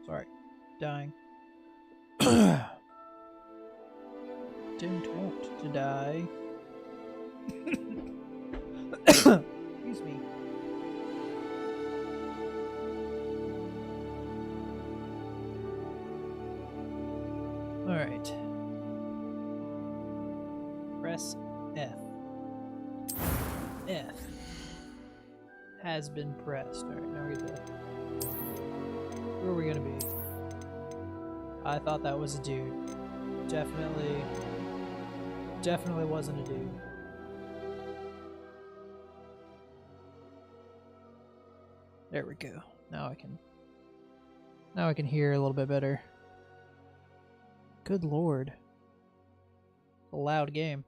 Sorry. Dying. Don't want to die. Excuse me. Alright. Press F. F. Has been pressed. Alright, now we get to... Where are we gonna be? I thought that was a dude. Definitely wasn't a dude. There we go. Now I can hear a little bit better. Good lord. A loud game.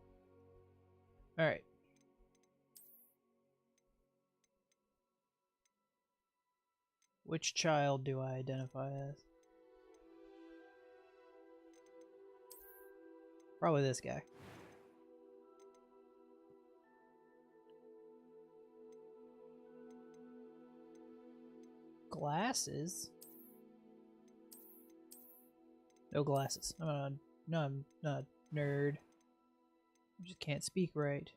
Alright. Which child do I identify as? Probably this guy. Glasses? No glasses. I'm not a nerd. I just can't speak right.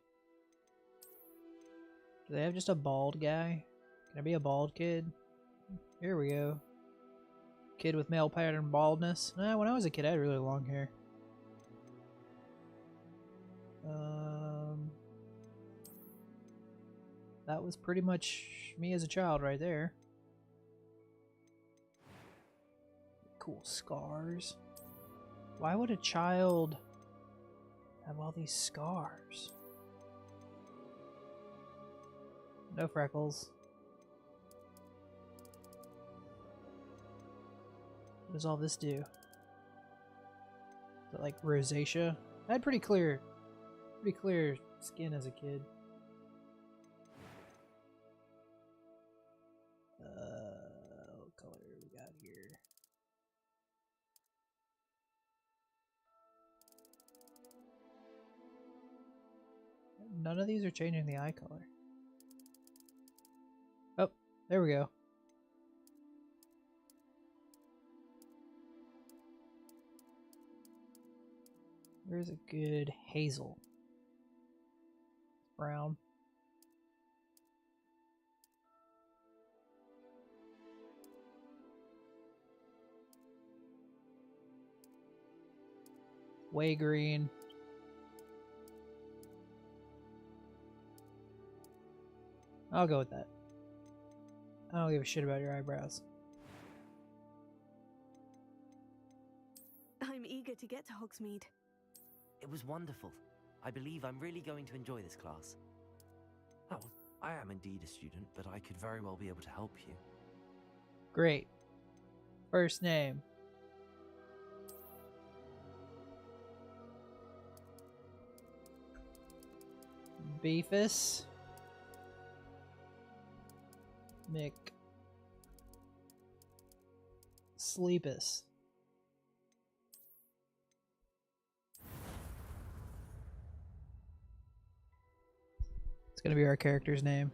Do they have just a bald guy? Can I be a bald kid? Here we go. Kid with male pattern baldness. When I was a kid, I had really long hair. That was pretty much me as a child right there. Cool scars. Why would a child have all these scars? No freckles. What does all this do? Is it like rosacea? I had pretty clear skin as a kid. What color we got here? None of these are changing the eye color. Oh, there we go. Where's a good hazel? Brown. Way green. I'll go with that. I don't give a shit about your eyebrows. I'm eager to get to Hogsmeade. It was wonderful. I believe I'm really going to enjoy this class. Oh, I am indeed a student, but I could very well be able to help you. Great. First name. Beefus. Mick. Sleepus. It's gonna be our character's name.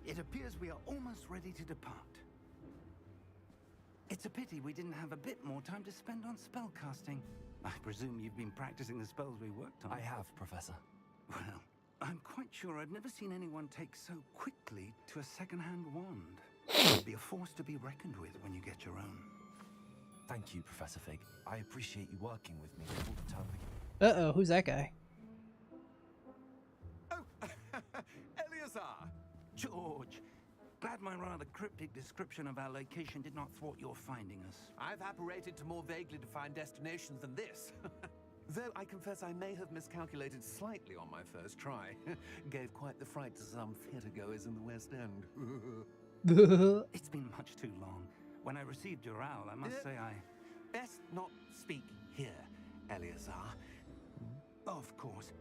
It appears we are almost ready to depart. It's a pity we didn't have a bit more time to spend on spellcasting. I presume you've been practicing the spells we worked on. I have, Professor. Well, I'm quite sure I've never seen anyone take so quickly to a second-hand wand. It'll be a force to be reckoned with when you get your own. Thank you, Professor Fig. I appreciate you working with me all the time. Uh-oh, who's that guy? Oh, Eleazar! George, glad my rather cryptic description of our location did not thwart your finding us. I've apparated to more vaguely defined destinations than this. Though I confess I may have miscalculated slightly on my first try. Gave quite the fright to some theatre-goers in the West End. It's been much too long. When I received your owl, I must say I... Best not speak here, Eleazar. Of course.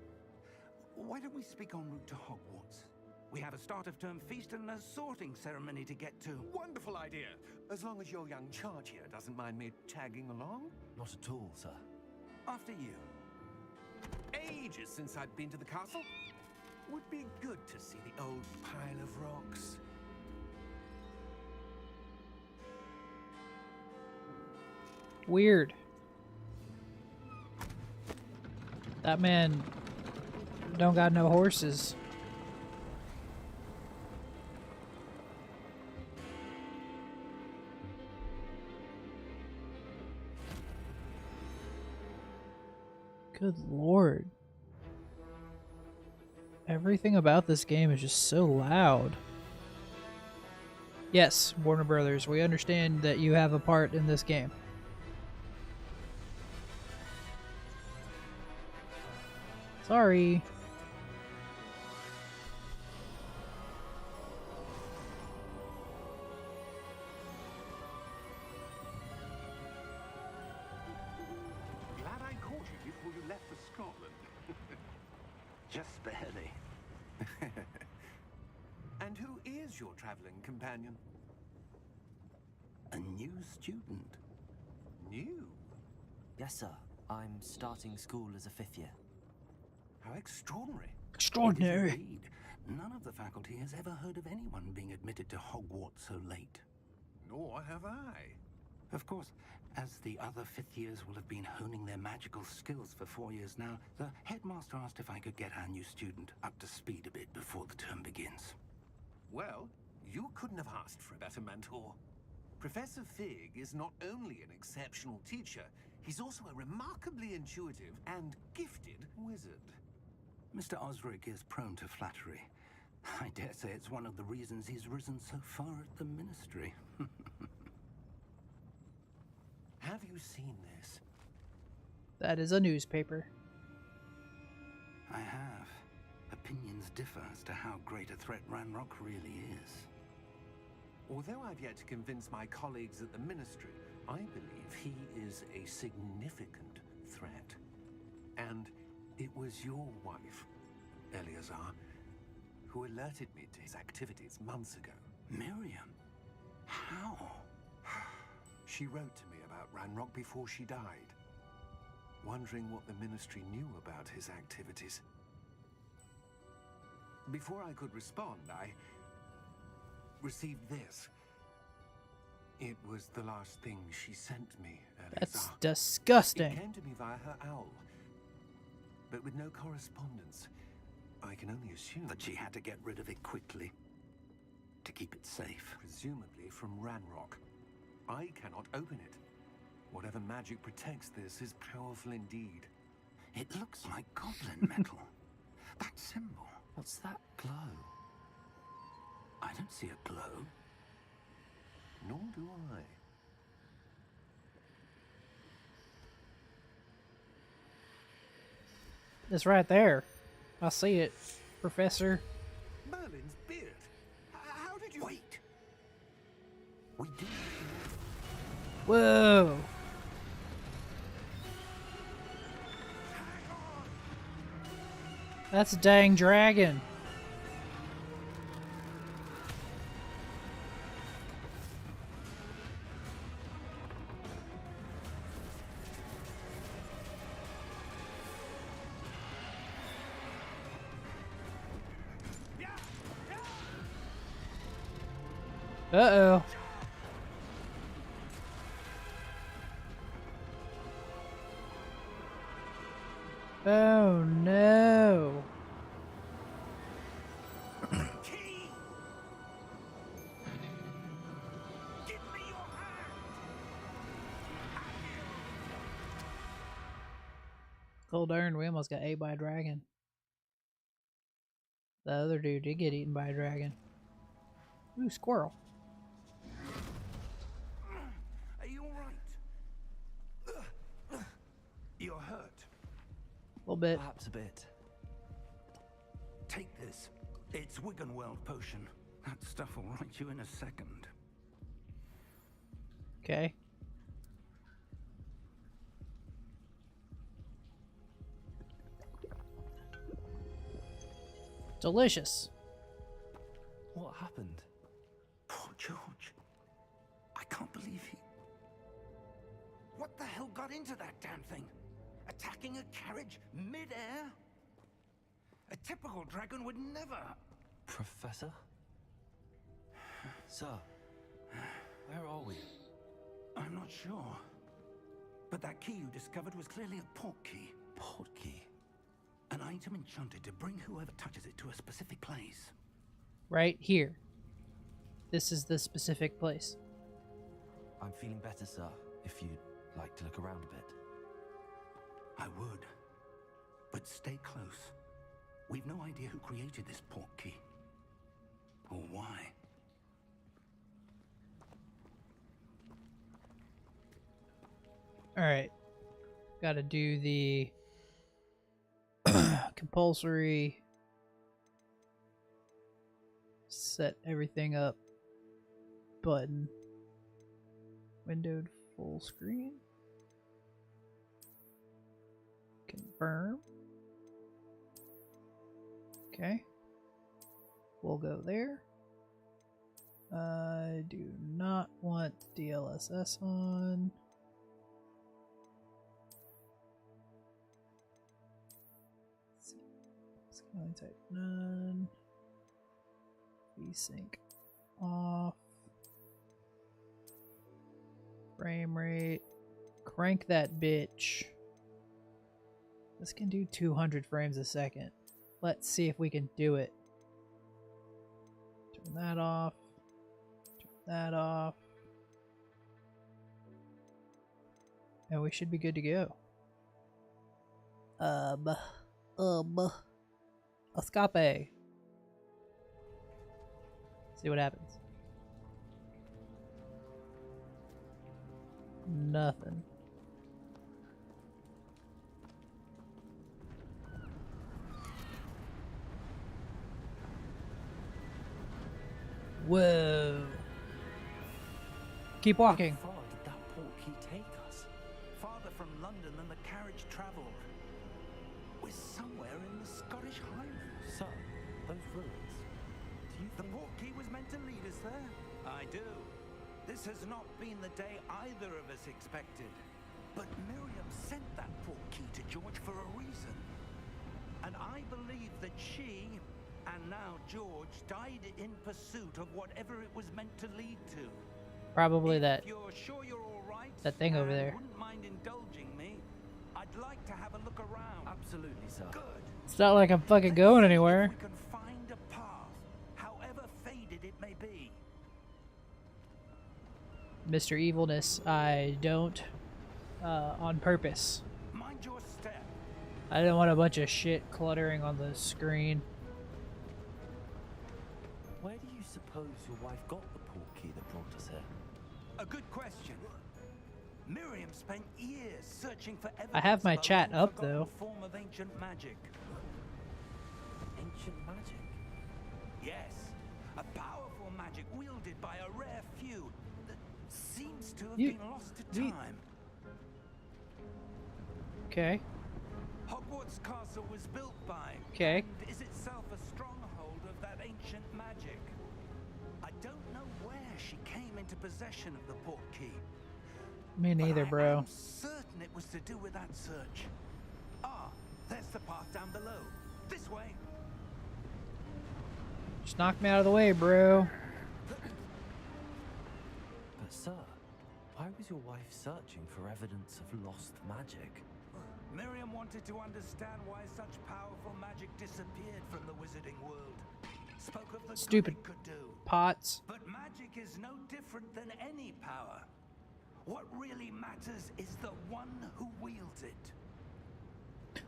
Why don't we speak en route to Hogwarts? We have a start-of-term feast and a sorting ceremony to get to. Wonderful idea! As long as your young charge here doesn't mind me tagging along. Not at all, sir. After you. Ages since I've been to the castle. Would be good to see the old pile of rocks. Weird. That man don't got no horses. Good lord. Everything about this game is just so loud. Yes, Warner Brothers, we understand that you have a part in this game. Sorry. Glad I caught you before you left for Scotland. Just barely. And who is your traveling companion? A new student. New? Yes, sir. I'm starting school as a 5th year. How extraordinary. Extraordinary. It is indeed. None of the faculty has ever heard of anyone being admitted to Hogwarts so late. Nor have I. Of course, as the other 5th years will have been honing their magical skills for 4 years now, the headmaster asked if I could get our new student up to speed a bit before the term begins. Well, you couldn't have asked for a better mentor. Professor Fig is not only an exceptional teacher, he's also a remarkably intuitive and gifted wizard. Mr. Osric is prone to flattery. I dare say it's one of the reasons he's risen so far at the ministry. Have you seen this? That is a newspaper. I have. Opinions differ as to how great a threat Ranrock really is. Although I've yet to convince my colleagues at the ministry, I believe he is a significant threat. And it was your wife, Eleazar, who alerted me to his activities months ago. Miriam? How? She wrote to me about Ranrock before she died, wondering what the ministry knew about his activities. Before I could respond, I received this. It was the last thing she sent me, Eleazar. That's It disgusting. came to me via her owl, but with no correspondence. I can only assume That she had to get rid of it quickly to keep it safe. presumably from Ranrock. I cannot open it. Whatever magic protects this is powerful indeed. It looks like goblin metal. That symbol. What's that glow? I don't see a glow. Nor do I. It's right there. I see it, Professor. Merlin's beard. How did you... Wait. We do. Whoa. That's a dang dragon. Uh-oh. Oh no. Key! Give me your hand! Oh darn, we almost got ate by a dragon. The other dude did get eaten by a dragon. Ooh, squirrel. Are you alright? You're hurt. A little bit. Perhaps a bit. Take this. It's Wiggenweld potion. That stuff will right you in a second. Okay. Delicious. What happened? Poor George. I can't believe he... What the hell got into that damn thing? Attacking a carriage mid-air? A typical dragon would never. Professor? Sir, where are we? I'm not sure. But that key you discovered was clearly a port key. Port key? An item enchanted to bring whoever touches it to a specific place. Right here. This is the specific place. I'm feeling better, sir, if you'd like to look around a bit. I would. But stay close. We've no idea who created this port key. Or why. Alright. Gotta do the compulsory set everything up button. Windowed full screen. Confirm. Okay. We'll go there. I do not want DLSS on. Scaling type none. VSync off. Frame rate. Crank that bitch. This can do 200 frames a second. Let's see if we can do it. Turn that off. Turn that off. And we should be good to go. Escape. See what happens. Nothing. Whoa. Keep walking. How far did that port key take us? Farther from London than the carriage travelled. We're somewhere in the Scottish Highlands. Sir, those ruins. Do you The think... port key was meant to lead us there? I do. This has not been the day either of us expected. But Miriam sent that port key to George for a reason. And I believe that she, and now George, died in pursuit of whatever it was meant to lead to. Probably that If you're sure you're all right, that thing over and there. wouldn't mind indulging me, I'd like to have a look around. Absolutely, sir. Good. It's not like I'm fucking going Let's see anywhere. if we can find a path, however faded it may be. Mr. Evilness, I don't on purpose. Mind your step. I didn't want a bunch of shit cluttering on the screen. Where do you suppose your wife got the port key that brought us here? A good question. Miriam spent years searching for evidence I have my of a chat up, long-forgotten though. form of ancient magic. Ancient magic? Yes, a powerful magic wielded by a rare few that seems to have You- been lost to you- time. Okay. Hogwarts Castle was built by Okay. and is itself a stronghold of that ancient magic. I don't know where she came into possession of the port key. Me but neither, I bro. am certain it was to do with that search. Ah, there's the path down below. This way. Just knock me out of the way, bro. But sir, why was your wife searching for evidence of lost magic? Miriam wanted to understand why such powerful magic disappeared from the wizarding world. Spoke of the Stupid good it could do. Pots. But magic is no different than any power. What really matters is the one who wields it.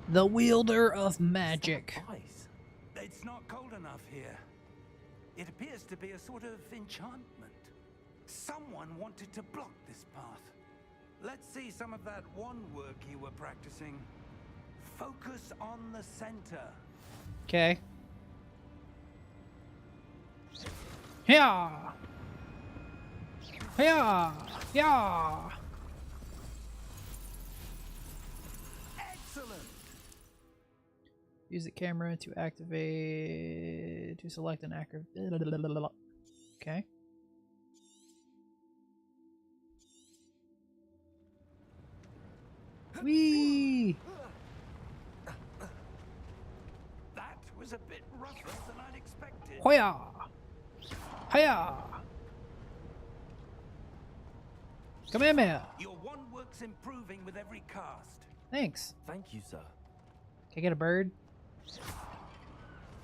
The wielder of magic. Ice. It's not cold enough here. It appears to be a sort of enchantment. Someone wanted to block this path. Let's see some of that wand work you were practicing. Focus on the center. Okay. Yeah. Yeah. Yeah. Excellent. Use the camera to activate, to select an active. Okay. Whee! was a bit rougher than I'd expected. Hoya! Hiya! Come here, man. Your one work's improving with every cast. Thanks. Thank you, sir. Can I get a bird?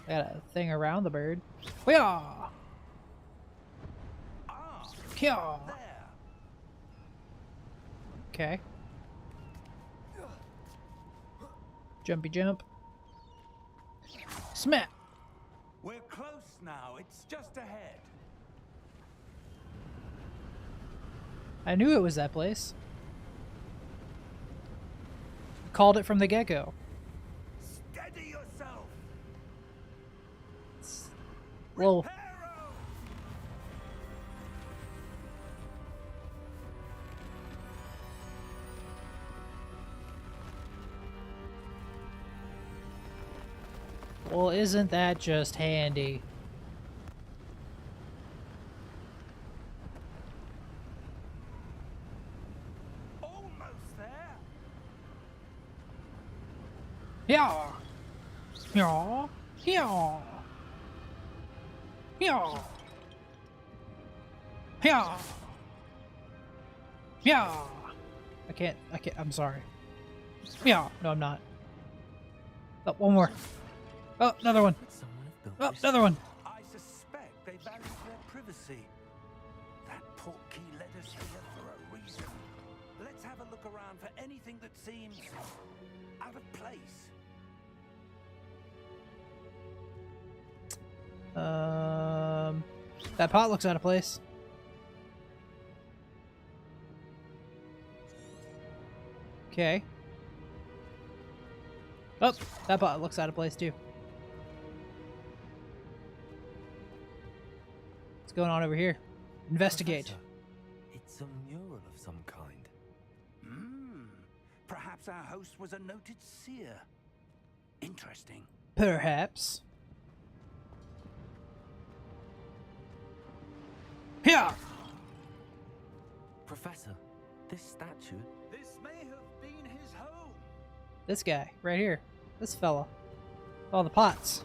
I got a thing around the bird. Hoya! Ah, Kya! there. Okay. Jumpy jump. Smack! We're close now. It's just ahead. I knew it was that place. Called it from the get-go. Steady yourself. Well, Reparo! well, isn't that just handy? Almost there. Yeah. Yeah. Yeah. Yeah. Yeah. Yeah. I can't, I'm sorry. Yeah. No, I'm not. Oh, one more. Oh, another one. Could someone have built Oh, this? another one. I suspect they value their privacy. That portkey led us here for a reason. Let's have a look around for anything that seems out of place. That pot looks out of place. Okay. Oh, that pot looks out of place too. What's going on over here? Investigate. Professor, it's a mural of some kind. Perhaps our host was a noted seer. Interesting. Perhaps. Here! Professor, this statue. This may have been his home. This guy, right here. This fella. Oh, the pots.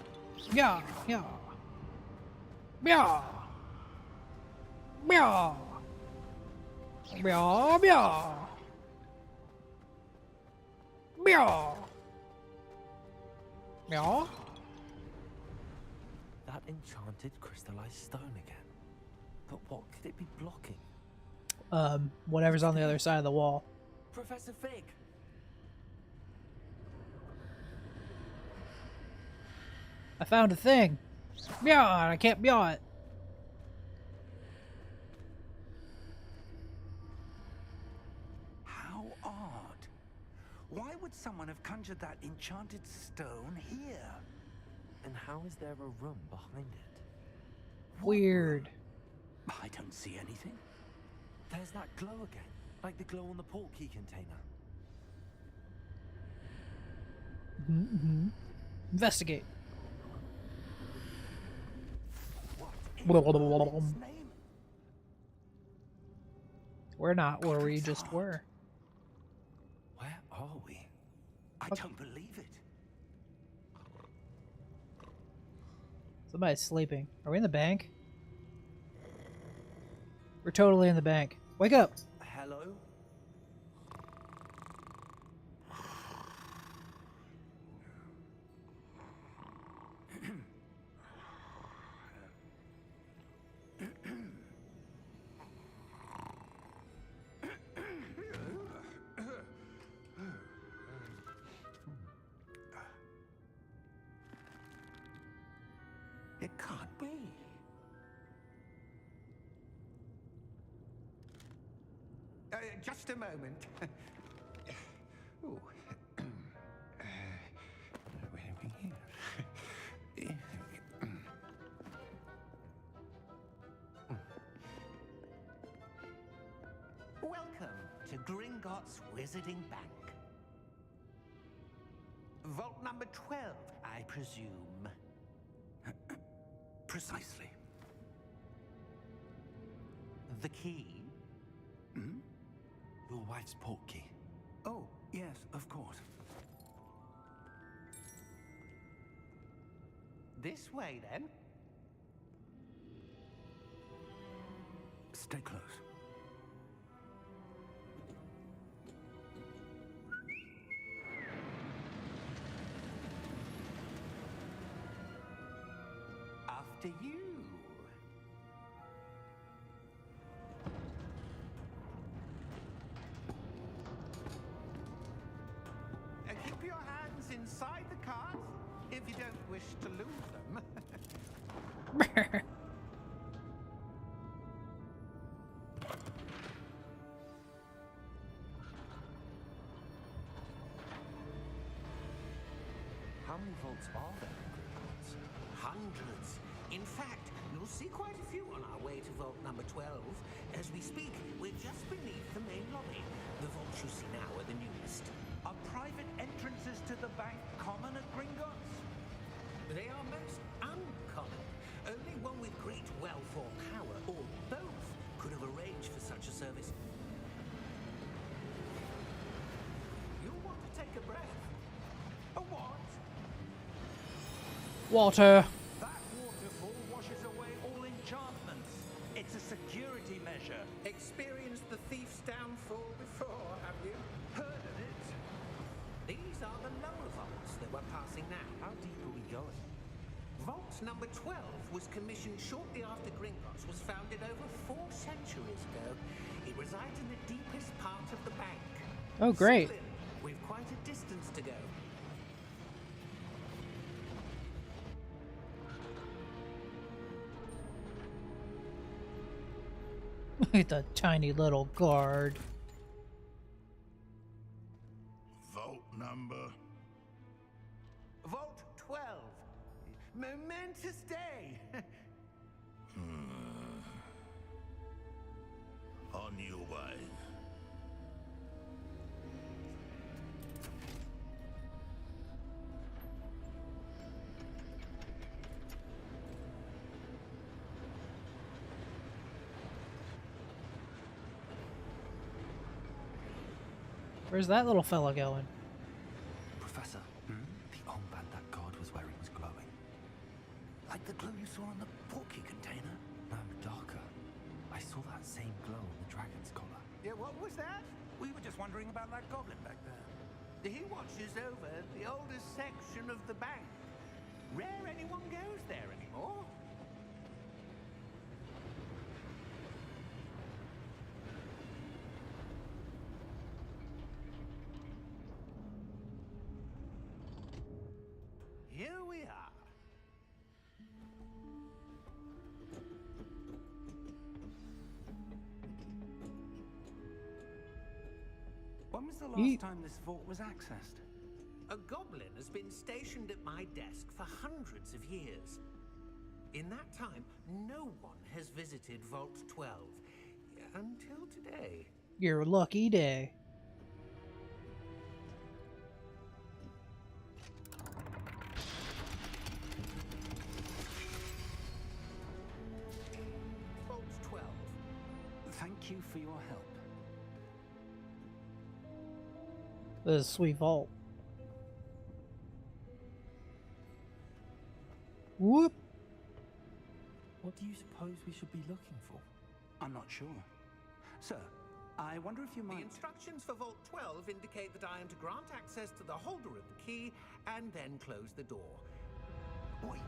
Yeah, yeah. Yeah. Yeah. Yeah, yeah. Yeah. Yeah. That enchanted crystallized stone again. But what could it be blocking? Whatever's on the other side of the wall. Professor Fig! I found a thing. Yeah, I can't yaw it. How odd. Why would someone have conjured that enchanted stone here? And how is there a room behind it? Weird. I don't see anything. There's that glow again, like the glow on the portkey container. Investigate. What in God's name? We're not where we just were. Where are we? I don't believe it. Somebody's sleeping. Are we in the bank? We're totally in the bank. Wake up! Hello? It can't be. Just a moment. Ooh. Where are we here? Welcome to Gringotts Wizarding Bank. Vault number 12, I presume. Precisely. The key? Your wife's portkey. Oh, yes, of course. This way, then. Stay close. After you. Keep your hands inside the cart if you don't wish to lose them. How many vaults are there in Gringotts? Hundreds. In fact, you'll see quite a few on our way to vault number 12. As we speak, we're just beneath the main lobby. The vaults you see now are the newest. Are private entrances to the bank common at Gringotts? They are most uncommon. Only one with great wealth or power, or both, could have arranged for such a service. You'll want to take a breath. A what? Water. That waterfall washes away all enchantments. It's a security measure. Experienced the thief's downfall before, have you? Heard of it? These are the lower vaults that we're passing now. How deep are we going? Vault number 12 was commissioned shortly after Gringotts was founded over 4 centuries ago. It resides in the deepest part of the bank. Oh, great. Still in, we've quite a distance to go. Look at the tiny little guard. Vault number. Vault 12. Momentous day. On your way. Where's that little fella going? Professor, the armband that guard was wearing was glowing. Like the glow you saw on the porky container? No, darker. I saw that same glow on the dragon's collar. Yeah, what was that? We were just wondering about that goblin back there. He watches over the oldest section of the bank. Rare anyone goes there anymore. Here we are. When was the last time this vault was accessed? A goblin has been stationed at my desk for hundreds of years. In that time, no one has visited Vault 12 until today. Your lucky day. Vault 12. Thank you for your help. This is a sweet vault. Whoop. What do you suppose we should be looking for? I'm not sure. Sir, I wonder if you The might... instructions for Vault 12 indicate that I am to grant access to the holder of the key and then close the door. Wait.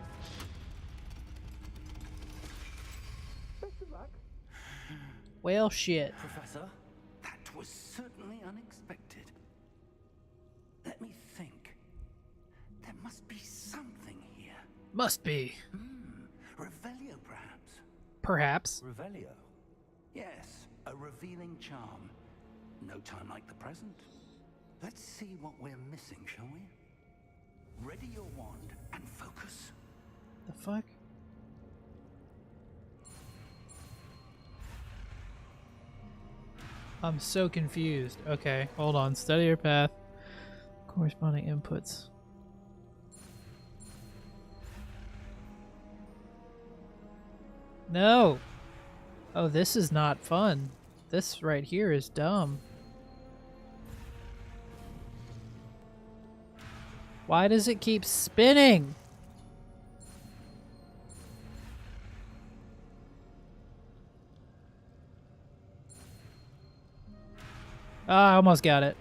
Best of luck. Well, shit. Professor? That was certainly unexpected. Let me think. There must be something here. Must be. Revelio, perhaps? Perhaps. Revelio. Yes, a revealing charm. No time like the present. Let's see what we're missing, shall we? Ready your wand and focus. The fuck? I'm so confused. Okay, hold on. Study your path. Corresponding inputs. No! Oh, this is not fun. This right here is dumb. Why does it keep spinning? Ah, I almost got it.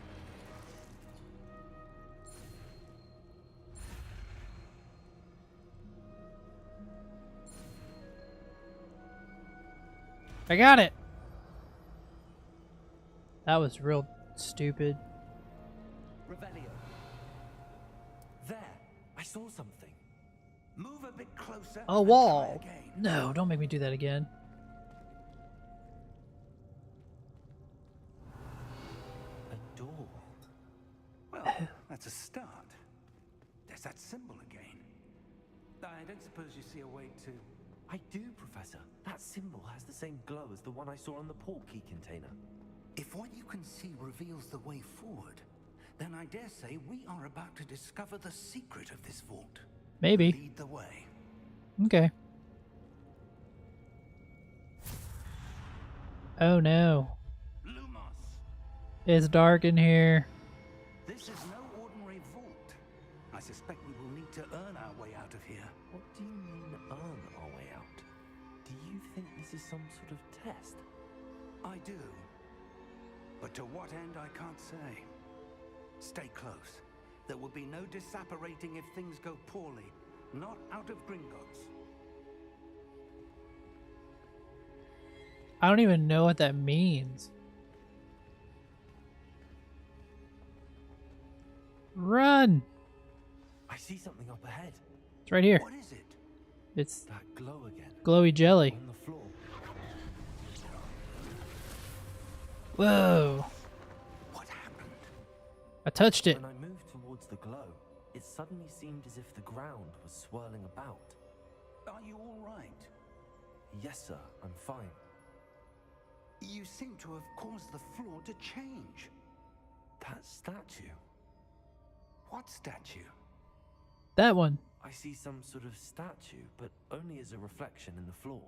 I got it! That was real stupid. Revelio. There, I saw something. Move a bit closer. A and wall! try again. No, don't make me do that again. A door. Well, that's a start. There's that symbol again. I don't suppose you see a way to... I do, Professor. That symbol has the same glow as the one I saw on the portkey container. If what you can see reveals the way forward, then I dare say we are about to discover the secret of this vault. Maybe. Lead the way. Okay. Oh no. Lumos, It's dark in here. this is no ordinary vault. I suspect we will need to earn our way out of here. What do you mean, earn our way out? Do you think this is some sort of test? I do. But to what end, I can't say. Stay close. There will be no disapparating if things go poorly. Not out of Gringotts. I don't even know what that means. Run! I see something up ahead. It's right here. What is it? It's That glow again. glowy jelly. On the floor. Whoa! What happened? I touched it. When I moved towards the glow, it suddenly seemed as if the ground was swirling about. Are you all right? Yes, sir, I'm fine. You seem to have caused the floor to change. That statue. What statue? That one. I see some sort of statue, but only as a reflection in the floor.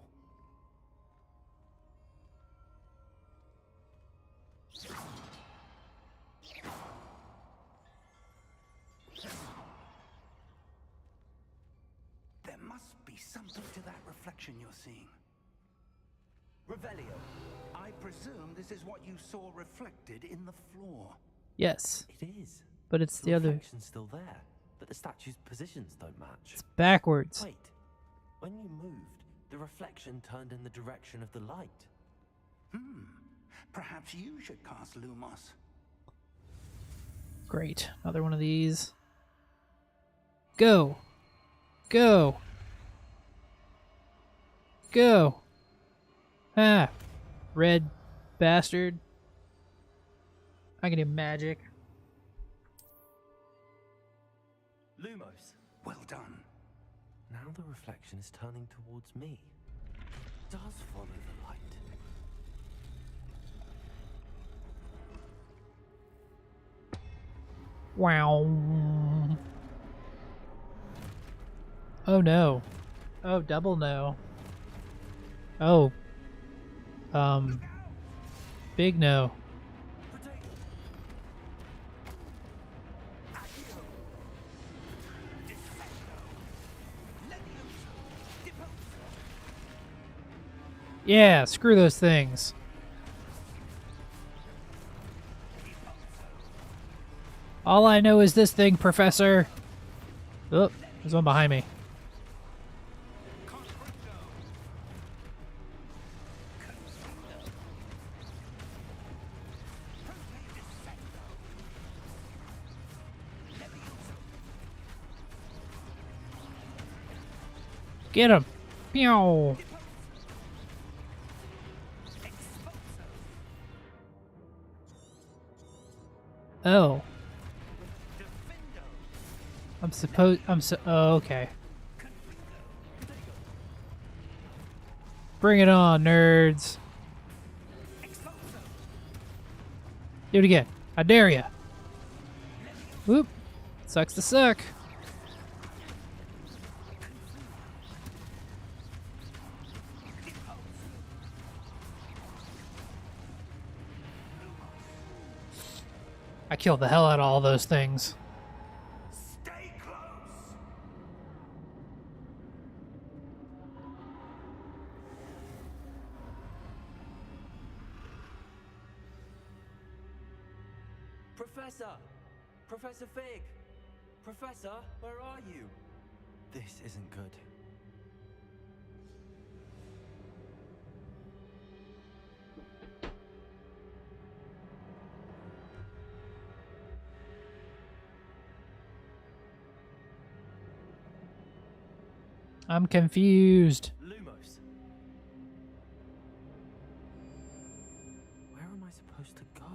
There must be something to that reflection you're seeing. Revelio. I presume this is what you saw reflected in the floor. Yes. It is. But it's the other. reflection's still there, but the statue's positions don't match. It's backwards. Wait. When you moved, the reflection turned in the direction of the light. Perhaps you should cast Lumos. Great. Another one of these. Go. Go. Go. Ah. Red bastard. I can do magic. Lumos. Well done. Now the reflection is turning towards me. It does follow the light. Wow. Oh no. Oh, double no. Oh. Big no. Yeah, screw those things. All I know is this thing, Professor. Oh, there's one behind me. Get him! Pew! Oh. Oh, okay. Bring it on, nerds. Do it again. I dare ya. Whoop. Sucks to suck. I killed the hell out of all those things. Stay close. Professor! Professor Fig! Professor, where are you? This isn't good. I'm confused. Lumos. Where am I supposed to go?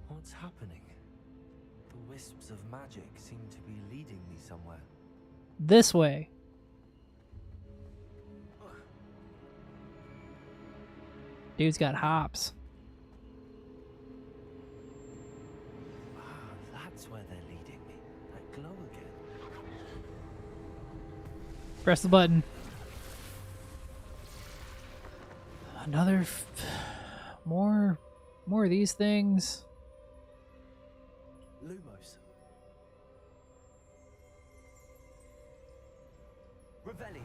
What's happening? The wisps of magic seem to be leading me somewhere. This way. Dude's got hops. Ah, that's where they're leading me. That glow again. Press the button. Another more of these things. Lumos. Revelio.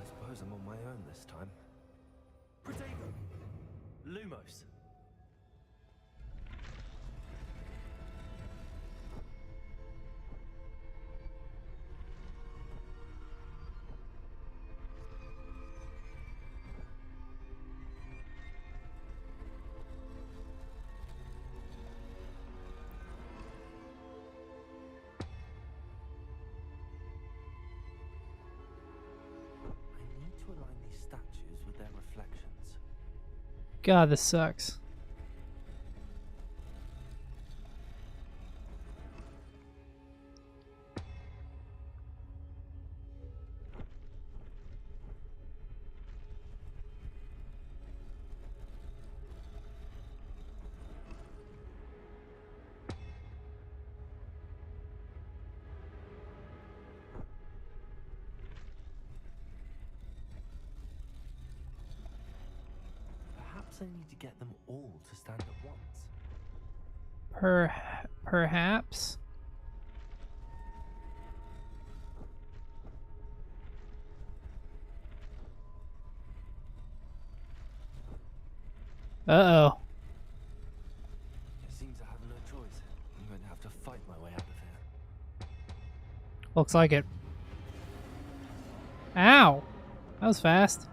I suppose I'm on my own this time. Protego. Lumos. I need to align these statues with their reflections. God, this sucks. Perhaps I need to get them all to stand at once. Perhaps. Uh-oh. It seems I have no choice. I'm going to have to fight my way out of here. Looks like it. Ow! That was fast.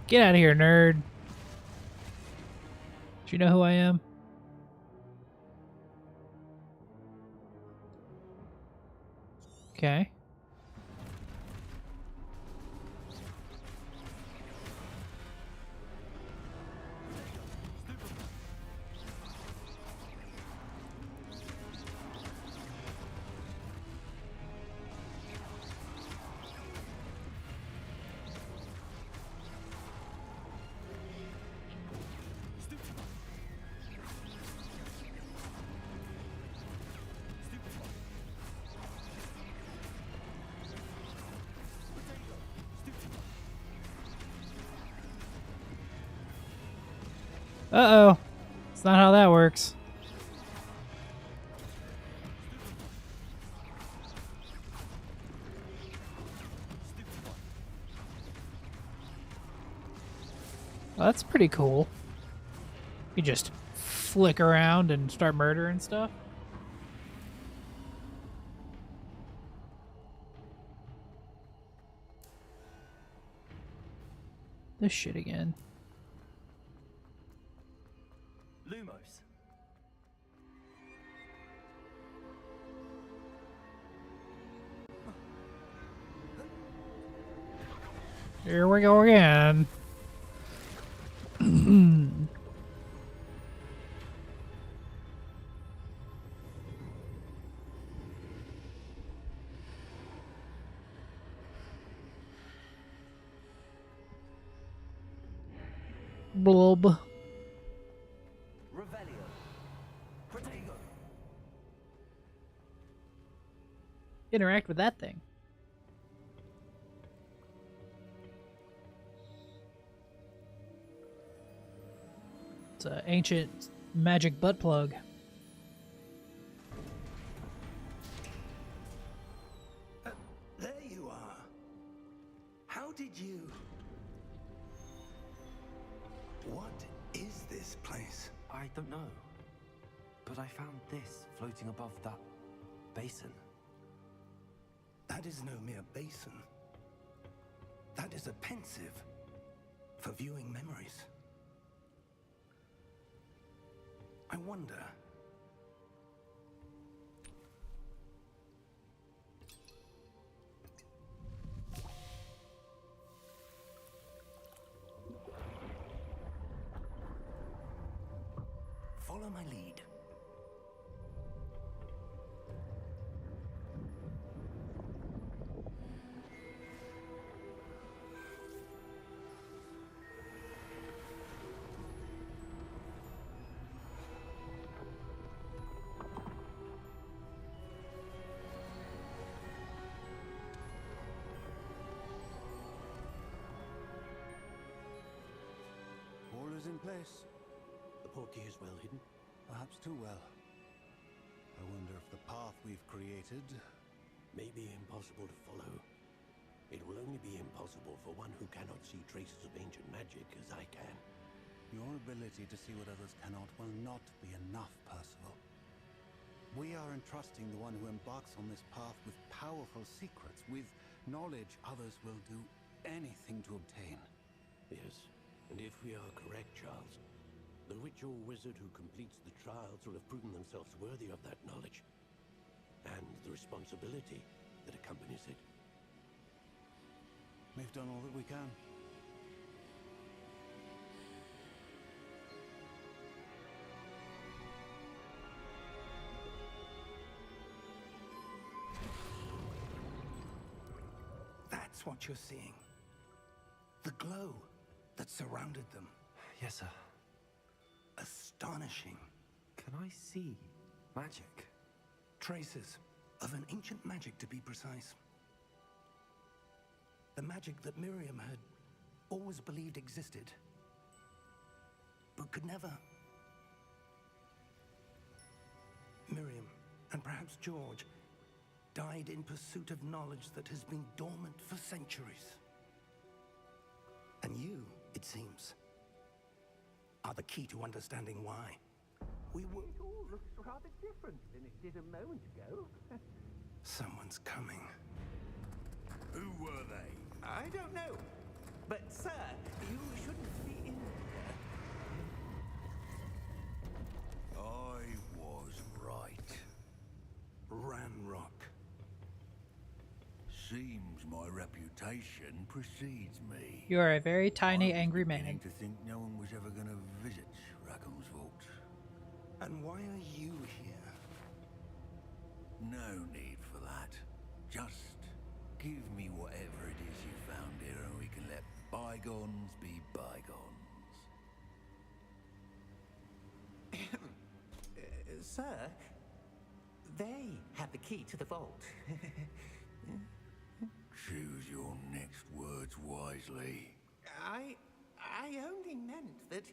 Get out of here, nerd. Do you know who I am? Okay. Uh-oh. It's not how that works. Well, that's pretty cool. You just flick around and start murdering stuff. This shit again. Lumos. Here we go again. Blob. Revelio. Protego. Interact with that thing. It's an ancient magic butt plug. you? What is this place? I don't know. But I found this floating above that basin. That is no mere basin. That is a pensive for viewing memories. I wonder. Follow my lead. All is in place. The portkey is well hidden. Perhaps too well. I wonder if the path we've created... May be impossible to follow. It will only be impossible for one who cannot see traces of ancient magic as I can. Your ability to see what others cannot will not be enough, Percival. We are entrusting the one who embarks on this path with powerful secrets, with knowledge others will do anything to obtain. Yes, and if we are correct, Charles, the ritual wizard who completes the trials will have proven themselves worthy of that knowledge, and the responsibility that accompanies it. We've done all that we can. That's what you're seeing. The glow that surrounded them. Yes, sir. Astonishing. Can I see magic? Traces of an ancient magic, to be precise. The magic that Miriam had always believed existed, but could never. Miriam, and perhaps George, died in pursuit of knowledge that has been dormant for centuries. And you, it seems, are the key to understanding why. We will... It all looks rather different than it did a moment ago. Someone's coming. Who were they? I don't know. But, sir, you shouldn't be in here. I was right. Ranrock. Seems my reputation precedes me. You are a very tiny, I was angry beginning man. to think no one was ever going to visit Rackham's vault. And why are you here? No need for that. Just give me whatever it is you found here and we can let bygones be bygones. Sir, they have the key to the vault. Choose your next words wisely. I only meant that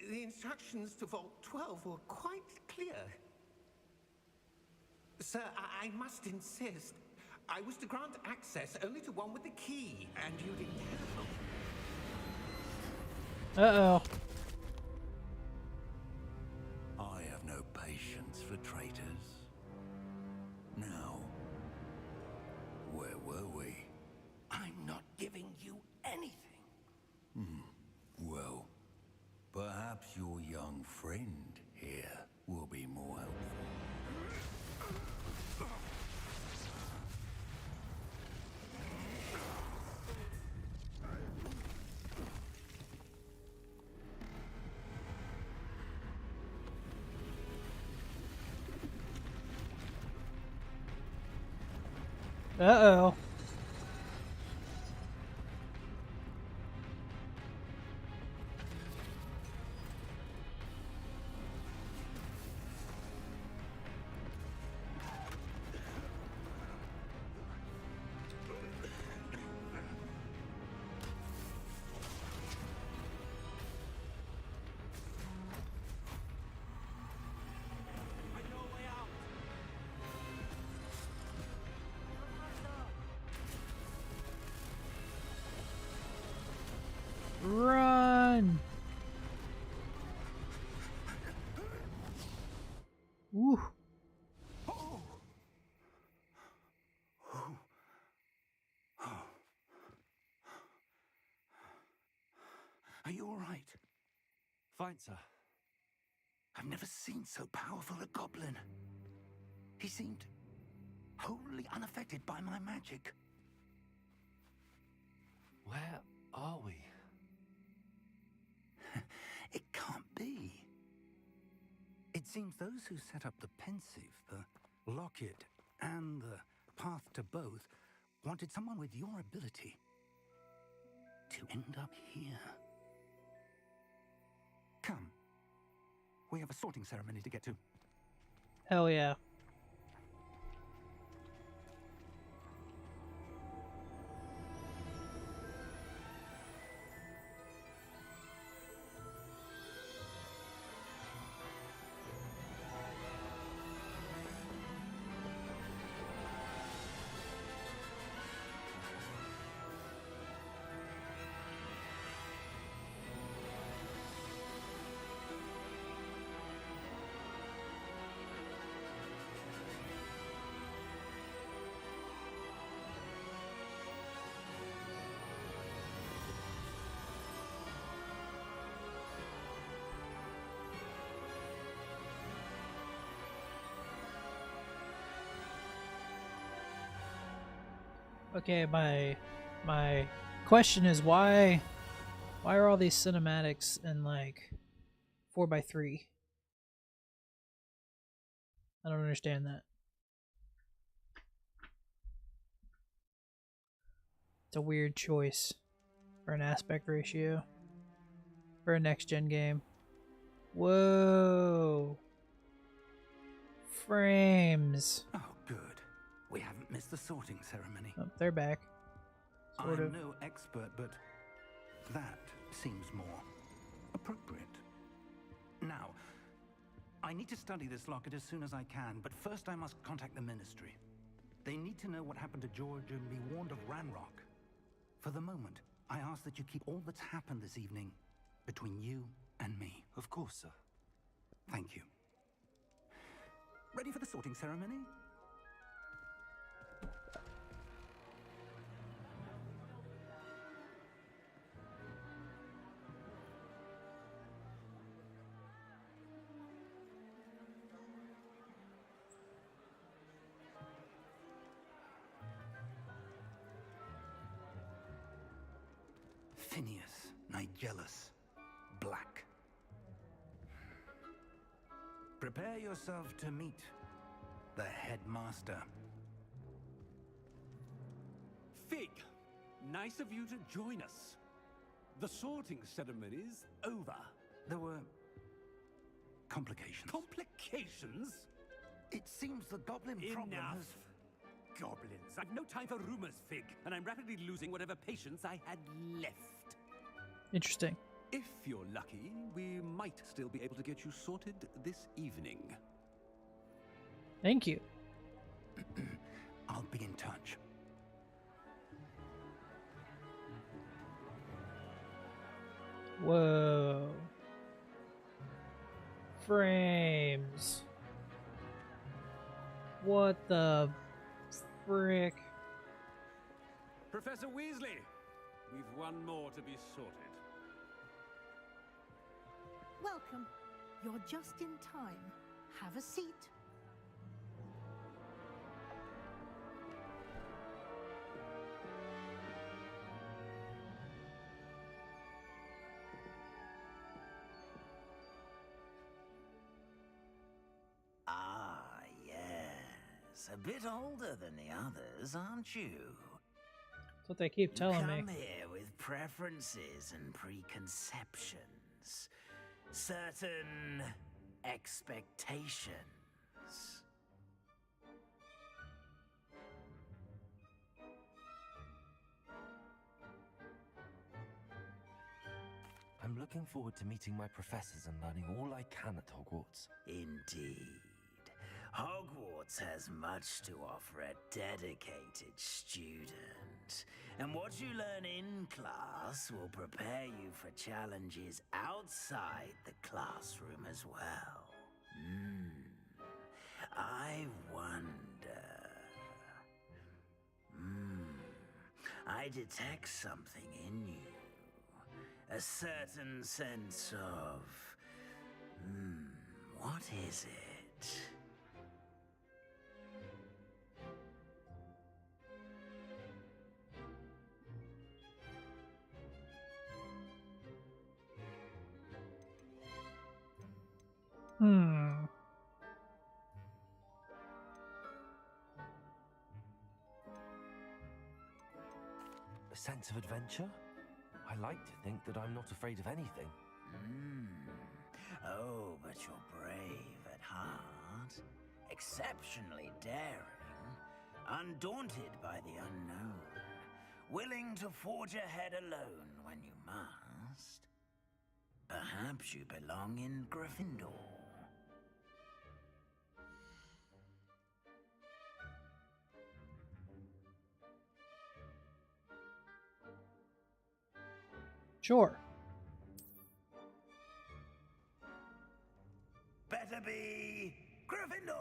the instructions to Vault 12 were quite clear. Sir, I must insist. I was to grant access only to one with the key, and you didn't have. Uh-oh. I have no patience for traitors. Now, where were we? I'm not giving you anything. Well, perhaps your young friend here will be more helpful. Uh-oh. Woo. Oh. Oh. Oh. Are you all right? Fine, sir. I've never seen so powerful a goblin. He seemed wholly unaffected by my magic. Where are we? It can't be. It seems those who set up the pensive, the locket, and the path to both wanted someone with your ability to end up here. Come. We have a sorting ceremony to get to. Hell yeah. Okay, my question is why are all these cinematics in like 4x3? I don't understand that. It's a weird choice for an aspect ratio for a next gen game. Whoa. Frames. Oh, good. We haven't missed the sorting ceremony. Oh, they're back. Sort I'm of. no expert, but that seems more appropriate. Now, I need to study this locket as soon as I can, but first I must contact the Ministry. They need to know what happened to George and be warned of Ranrock. For the moment, I ask that you keep all that's happened this evening between you and me. Of course, sir. Thank you. Ready for the sorting ceremony? Phineas Nigellus Black. Prepare yourself to meet the headmaster. Fig, nice of you to join us. The sorting ceremony's over. There were complications. Complications? It seems the goblin problem Enough. has... Goblins. I've no time for rumors, Fig, and I'm rapidly losing whatever patience I had left. Interesting. If you're lucky, we might still be able to get you sorted this evening. Thank you. I'll be in touch. Whoa. Frames. What the frick? Professor Weasley, we've one more to be sorted. Welcome. You're just in time. Have a seat. Ah, yes. A bit older than the others, aren't you? That's what they keep telling me. Come here with preferences and preconceptions. Certain expectations. I'm looking forward to meeting my professors and learning all I can at Hogwarts. Indeed. Hogwarts has much to offer a dedicated student. And what you learn in class will prepare you for challenges outside the classroom as well. I detect something in you. A certain sense of... what is it? A sense of adventure? I like to think that I'm not afraid of anything. Oh, but you're brave at heart. Exceptionally daring. Undaunted by the unknown. Willing to forge ahead alone when you must. Perhaps you belong in Gryffindor. Sure. Better be Gryffindor!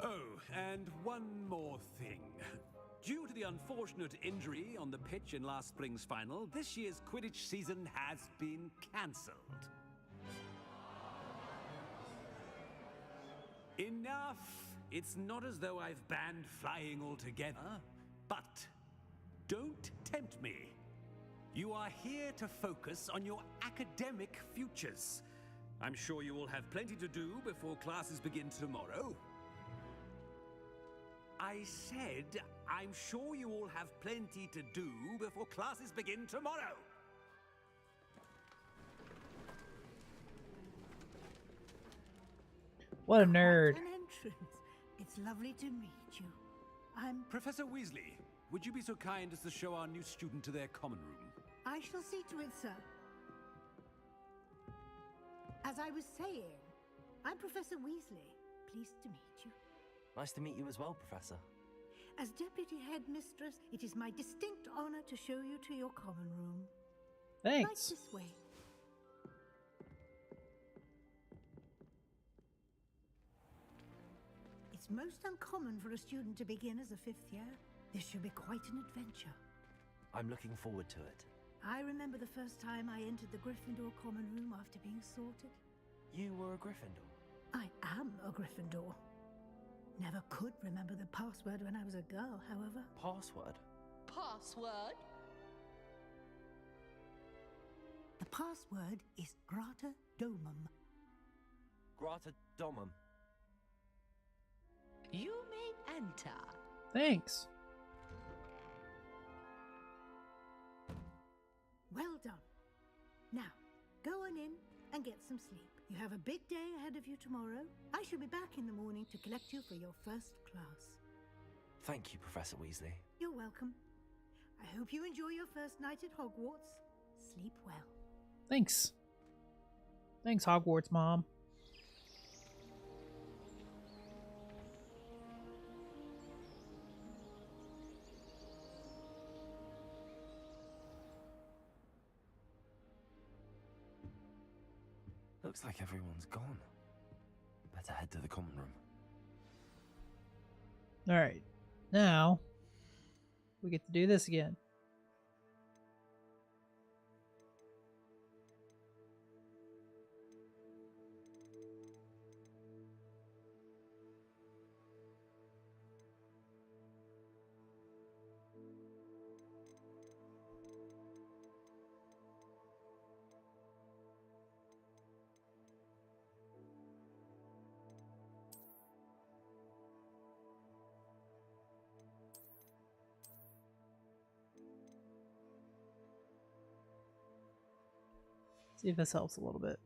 Oh, and one more thing. Due to the unfortunate injury on the pitch in last spring's final, this year's Quidditch season has been cancelled. Enough! It's not as though I've banned flying altogether, but don't tempt me. You are here to focus on your academic futures. I'm sure you will have plenty to do before classes begin tomorrow. I said, I'm sure you all have plenty to do before classes begin tomorrow. What a nerd. An entrance. It's lovely to meet you. I'm... Professor Weasley, would you be so kind as to show our new student to their common room? I shall see to it, sir. As I was saying, I'm Professor Weasley. Pleased to meet you. Nice to meet you as well, Professor. As Deputy Headmistress, it is my distinct honor to show you to your common room. Right Thanks. this way. It's most uncommon for a student to begin as a 5th year. This should be quite an adventure. I'm looking forward to it. I remember the first time I entered the Gryffindor common room after being sorted. You were a Gryffindor? I am a Gryffindor. Never could remember the password when I was a girl, however. Password? Password? The password is Grata Domum. Grata Domum. You may enter. Thanks. Well done. Now, go on in and get some sleep. You have a big day ahead of you tomorrow. I shall be back in the morning to collect you for your first class. Thank you, Professor Weasley. You're welcome. I hope you enjoy your first night at Hogwarts. Sleep well. Thanks. Thanks, Hogwarts Mom. Looks like everyone's gone. Better head to the common room. Alright. Now, we get to do this again. See if this helps a little bit.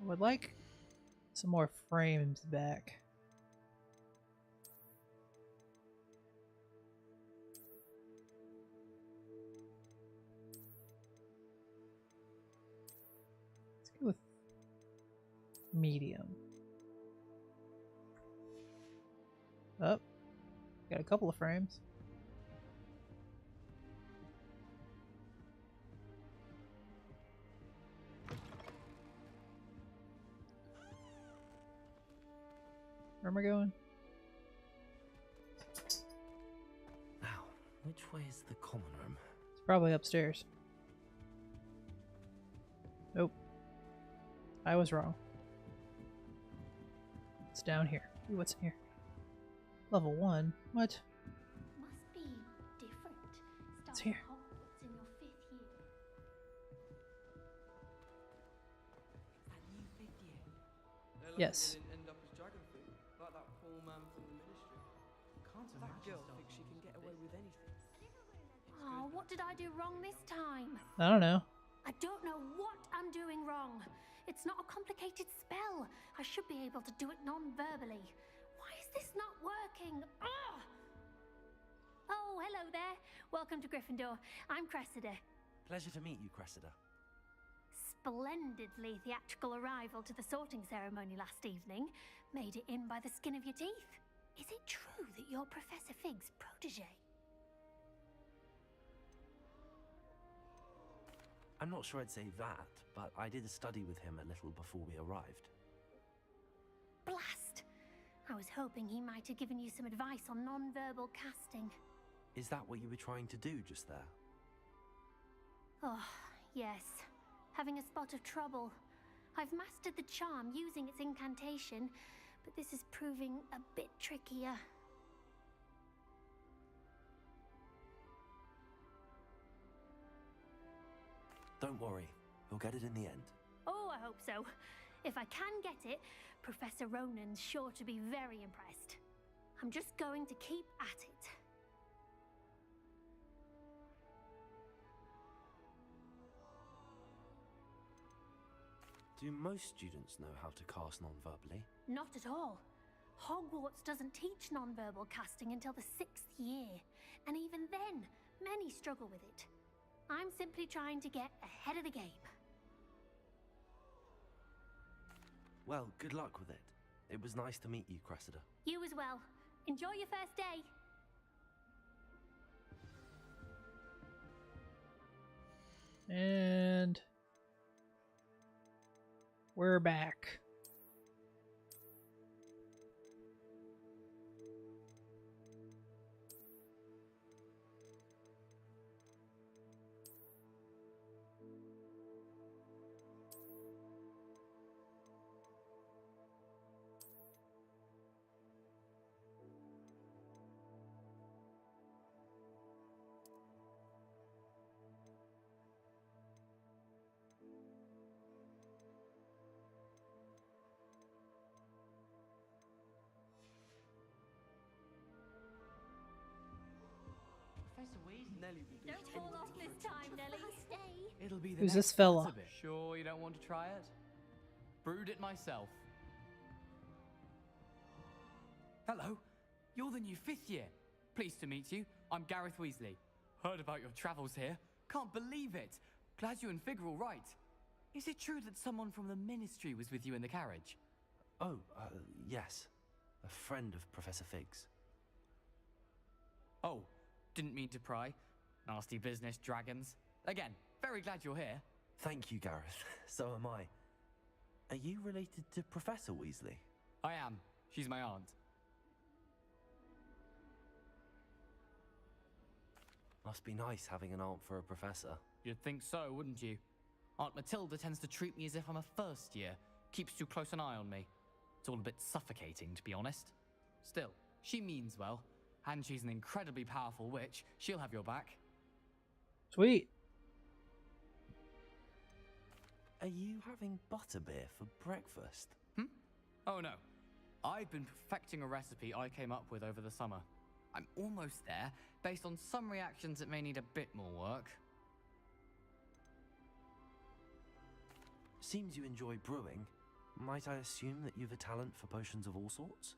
I would like some more frames back. Let's go with medium. Oh, got a couple of frames. Where am I going? Now, which way is the common room? It's probably upstairs. Nope. I was wrong. It's down here. Ooh, what's in here? Level 1? What? Must be different. It's here. Hogwarts in your 5th year. That new 5th year. Yes. Didn't end up as dragon fruit, like that poor man from the ministry. Can't that girl thinks she can get away with anything. Oh, what did I do wrong this time? I don't know. I don't know what I'm doing wrong. It's not a complicated spell. I should be able to do it non-verbally. Why is this not working? Ugh! Oh, hello there. Welcome to Gryffindor. I'm Cressida. Pleasure to meet you, Cressida. Splendidly theatrical arrival to the sorting ceremony last evening. Made it in by the skin of your teeth. Is it true that you're Professor Fig's protege? I'm not sure I'd say that, but I did study with him a little before we arrived. Blast! I was hoping he might have given you some advice on non-verbal casting. Is that what you were trying to do just there? Oh, yes. Having a spot of trouble. I've mastered the charm using its incantation, but this is proving a bit trickier. Don't worry, you'll get it in the end. Oh, I hope so. If I can get it, Professor Ronan's sure to be very impressed. I'm just going to keep at it. Do most students know how to cast non-verbally? Not at all. Hogwarts doesn't teach non-verbal casting until the 6th year, and even then, many struggle with it. I'm simply trying to get ahead of the game. Well, good luck with it. It was nice to meet you, Cressida. You as well. Enjoy your first day. And we're back. Professor Weasley. Nelly will do Don't fall off this time, Nelly. Stay. It'll be the Who's next this fella? Butterbit. Sure you don't want to try it? Brewed it myself. Hello, you're the new 5th year. Pleased to meet you. I'm Gareth Weasley. Heard about your travels here. Can't believe it. Glad you and Fig are all right. Is it true that someone from the ministry was with you in the carriage? Oh, yes. A friend of Professor Fig's. Oh, didn't mean to pry. Nasty business, dragons. Again, very glad you're here. Thank you, Gareth. So am I. Are you related to Professor Weasley? I am. She's my aunt. Must be nice having an aunt for a professor. You'd think so, wouldn't you? Aunt Matilda tends to treat me as if I'm a first year. Keeps too close an eye on me. It's all a bit suffocating, to be honest. Still, she means well. And she's an incredibly powerful witch. She'll have your back. Sweet. Are you having butterbeer for breakfast? Oh no. I've been perfecting a recipe I came up with over the summer. I'm almost there. Based on some reactions, it may need a bit more work. Seems you enjoy brewing. Might I assume that you've a talent for potions of all sorts?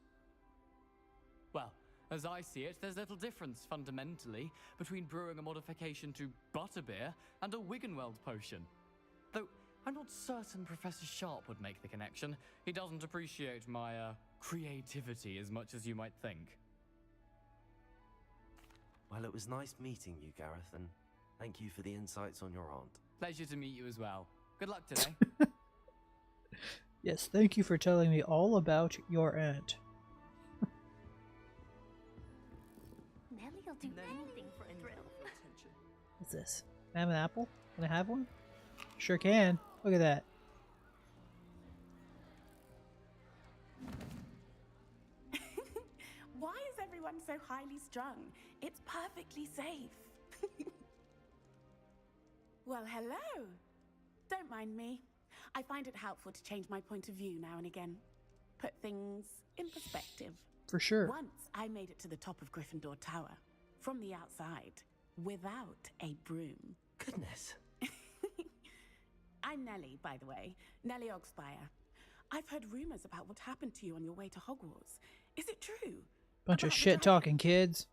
Well, as I see it, there's little difference, fundamentally, between brewing a modification to butterbeer and a Wiggenweld potion. Though, I'm not certain Professor Sharp would make the connection. He doesn't appreciate my, creativity as much as you might think. Well, it was nice meeting you, Gareth, and thank you for the insights on your aunt. Pleasure to meet you as well. Good luck today. Yes, thank you for telling me all about your aunt. Nelly will do anything for a thrill. What's this? Can I have an apple? Can I have one? Sure can. Look at that. Why is everyone so highly strung? It's perfectly safe. Well, hello. Don't mind me. I find it helpful to change my point of view now and again. Put things in perspective. For sure. Once I made it to the top of Gryffindor Tower, from the outside, without a broom. Goodness. I'm Nellie, by the way. Nellie Ogspire. I've heard rumors about what happened to you on your way to Hogwarts. Is it true? Bunch of About the shit dragon? talking kids.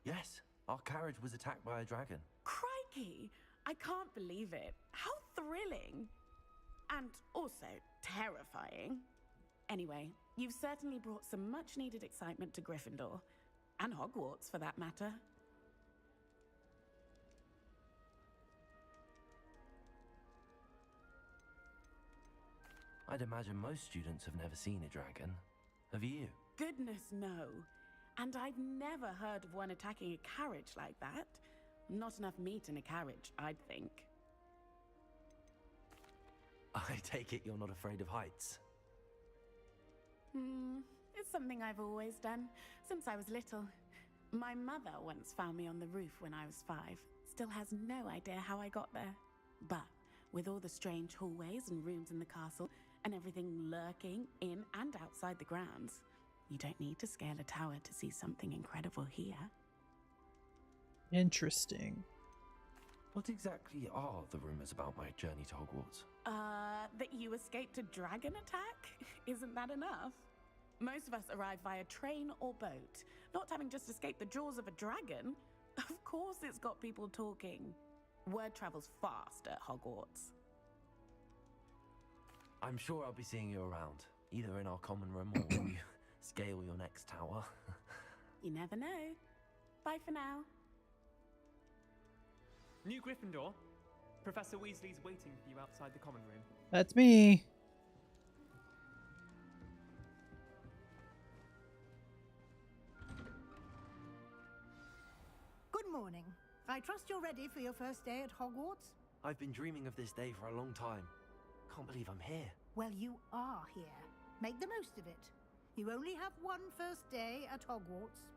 Yes, our carriage was attacked by a dragon. Crikey! I can't believe it. How thrilling! And also terrifying. Anyway, you've certainly brought some much-needed excitement to Gryffindor. And Hogwarts, for that matter. I'd imagine most students have never seen a dragon. Have you? Goodness, no. And I've never heard of one attacking a carriage like that. Not enough meat in a carriage, I'd think. I take it you're not afraid of heights. It's something I've always done, since I was little. My mother once found me on the roof when I was 5. Still has no idea how I got there. But with all the strange hallways and rooms in the castle, and everything lurking in and outside the grounds, you don't need to scale a tower to see something incredible here. Interesting. What exactly are the rumors about my journey to Hogwarts? That you escaped a dragon attack? Isn't that enough? Most of us arrive via train or boat, not having just escaped the jaws of a dragon. Of course it's got people talking. Word travels fast at Hogwarts. I'm sure I'll be seeing you around, either in our common room or when you scale your next tower. You never know. Bye for now. New Gryffindor, Professor Weasley's waiting for you outside the common room. That's me. Good morning. I trust you're ready for your first day at Hogwarts? I've been dreaming of this day for a long time. Can't believe I'm here. Well, you are here. Make the most of it. You only have one first day at Hogwarts.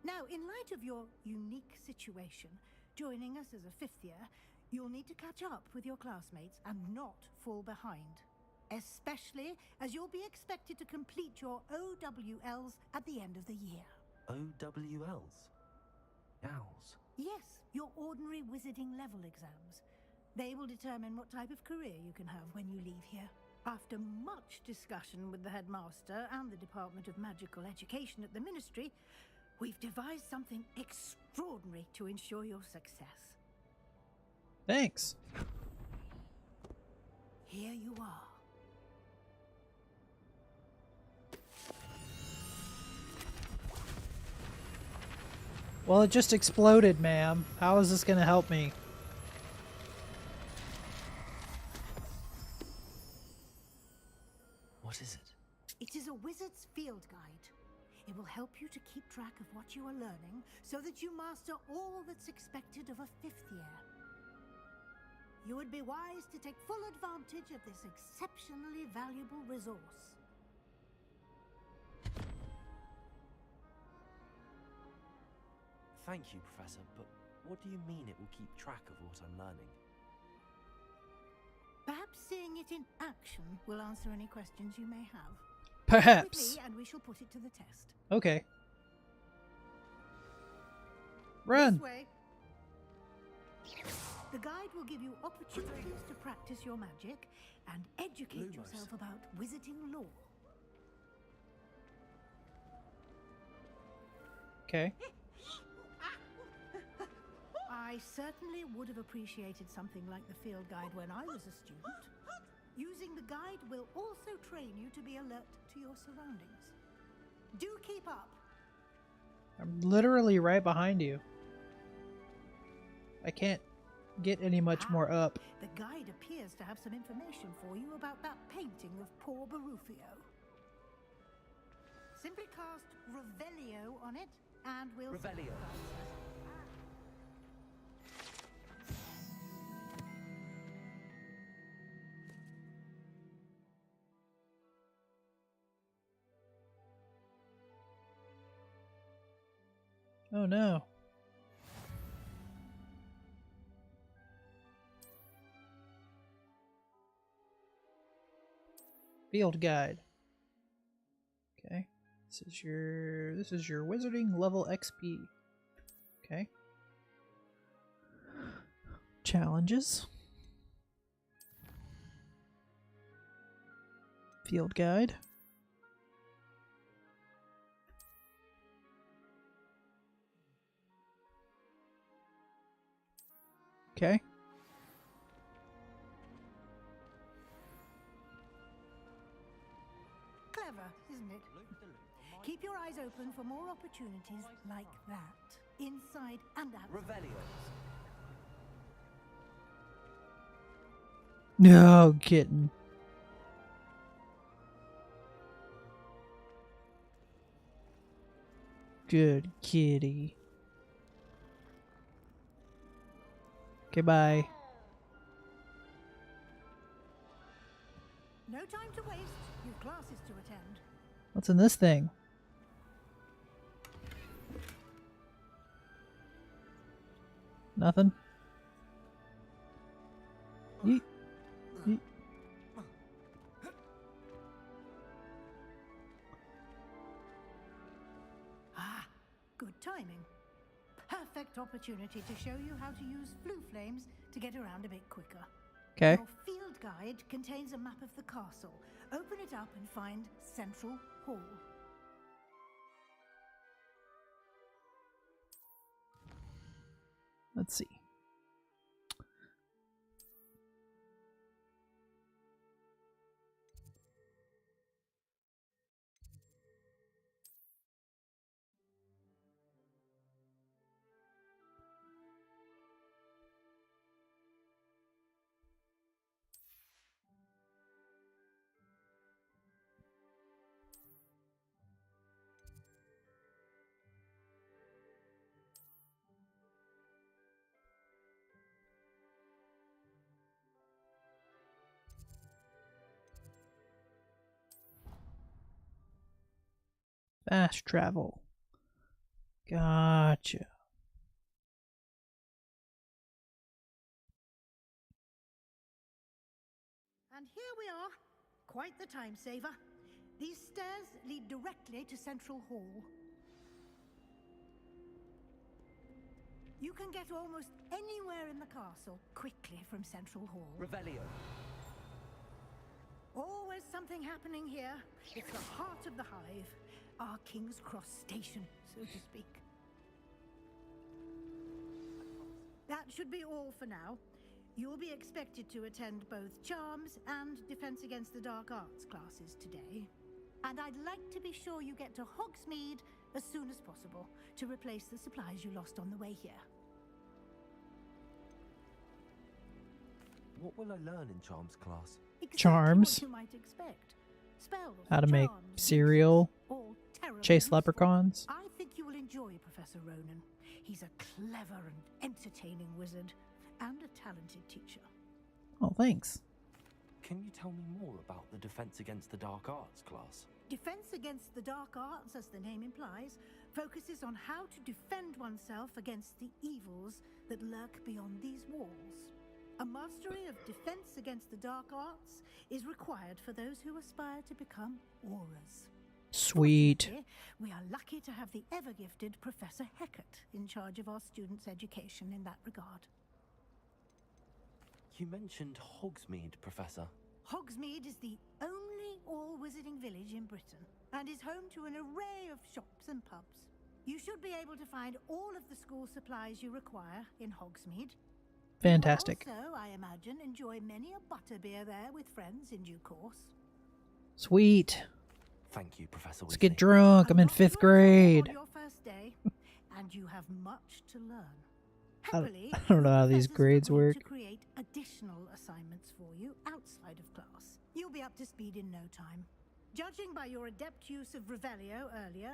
Now, in light of your unique situation, joining us as a 5th year, you'll need to catch up with your classmates and not fall behind. Especially as you'll be expected to complete your OWLs at the end of the year. OWLs? Owls? Yes, your ordinary wizarding level exams. They will determine what type of career you can have when you leave here. After much discussion with the headmaster and the Department of Magical Education at the Ministry, we've devised something extraordinary to ensure your success. Thanks. Here you are. Well, it just exploded, ma'am. How is this going to help me? What is it? It is a wizard's field guide. It will help you to keep track of what you are learning so that you master all that's expected of a 5th year. You would be wise to take full advantage of this exceptionally valuable resource. Thank you, Professor, but what do you mean it will keep track of what I'm learning? Perhaps seeing it in action will answer any questions you may have. Perhaps. With me, and we shall put it to the test. Okay. Run. This way. The guide will give you opportunities to practice your magic and educate yourself about wizarding lore. Okay. I certainly would have appreciated something like the field guide when I was a student. Using the guide will also train you to be alert to your surroundings. Do keep up. I'm literally right behind you. I can't get any much more up. The guide appears to have some information for you about that painting of poor Barufio. Simply cast Revelio on it, and we'll... Revelio. Oh no. Field guide. Okay. This is your wizarding level XP. Okay. Challenges. Field guide. Okay. Clever, isn't it? Keep your eyes open for more opportunities like that, inside and out. No kidding. Good kitty. Okay, bye. No time to waste. You've classes to attend. What's in this thing? Nothing. Yeet. Yeet. Ah, good timing. Perfect opportunity to show you how to use flue flames to get around a bit quicker. Okay. Your field guide contains a map of the castle. Open it up and find Central Hall. Let's see. Fast travel. Gotcha. And here we are. Quite the time saver. These stairs lead directly to Central Hall. You can get almost anywhere in the castle quickly from Central Hall. Revelio. Always something happening here. It's the heart of the hive. Our King's Cross station, so to speak. That should be all for now. You'll be expected to attend both Charms and Defense Against the Dark Arts classes today. And I'd like to be sure you get to Hogsmeade as soon as possible to replace the supplies you lost on the way here. What will I learn in Charms class? Exactly Charms. what you might expect. Spells, How to make charms, cereal. all terribly Chase useful. leprechauns. I think you will enjoy Professor Ronan. He's a clever and entertaining wizard, and a talented teacher. Oh, thanks. Can you tell me more about the Defense Against the Dark Arts class? Defense Against the Dark Arts, as the name implies, focuses on how to defend oneself against the evils that lurk beyond these walls. A mastery of Defense Against the Dark Arts is required for those who aspire to become auras. Sweet. Fortunately, we are lucky to have the ever-gifted Professor Hecat in charge of our students' education in that regard. You mentioned Hogsmeade, Professor. Hogsmeade is the only all-wizarding village in Britain and is home to an array of shops and pubs. You should be able to find all of the school supplies you require in Hogsmeade. Fantastic. You will also, I imagine, enjoy many a butterbeer there with friends in due course. Sweet. Thank you, Professor Weasley. Let's get drunk. I'm in 5th grade. On your first day, and you have much to learn. I Happily, don't know how your these professors grades have agreed work. to create additional assignments for you outside of class. You'll be up to speed in no time. Judging by your adept use of Revelio earlier,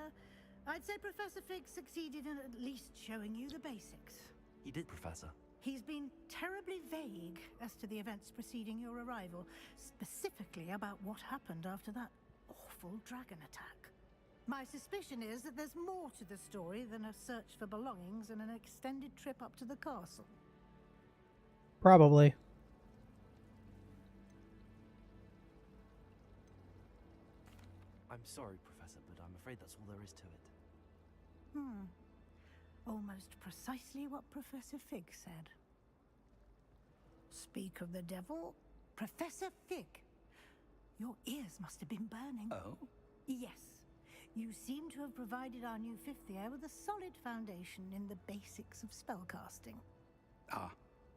I'd say Professor Fig succeeded in at least showing you the basics. He did, Professor. He's been terribly vague as to the events preceding your arrival, specifically about what happened after that awful dragon attack. My suspicion is that there's more to the story than a search for belongings and an extended trip up to the castle. Probably. I'm sorry, Professor, but I'm afraid that's all there is to it. Almost precisely what Professor Fig said. Speak of the devil, Professor Fig. Your ears must have been burning. Oh? Yes. You seem to have provided our new 5th year with a solid foundation in the basics of spellcasting. Ah,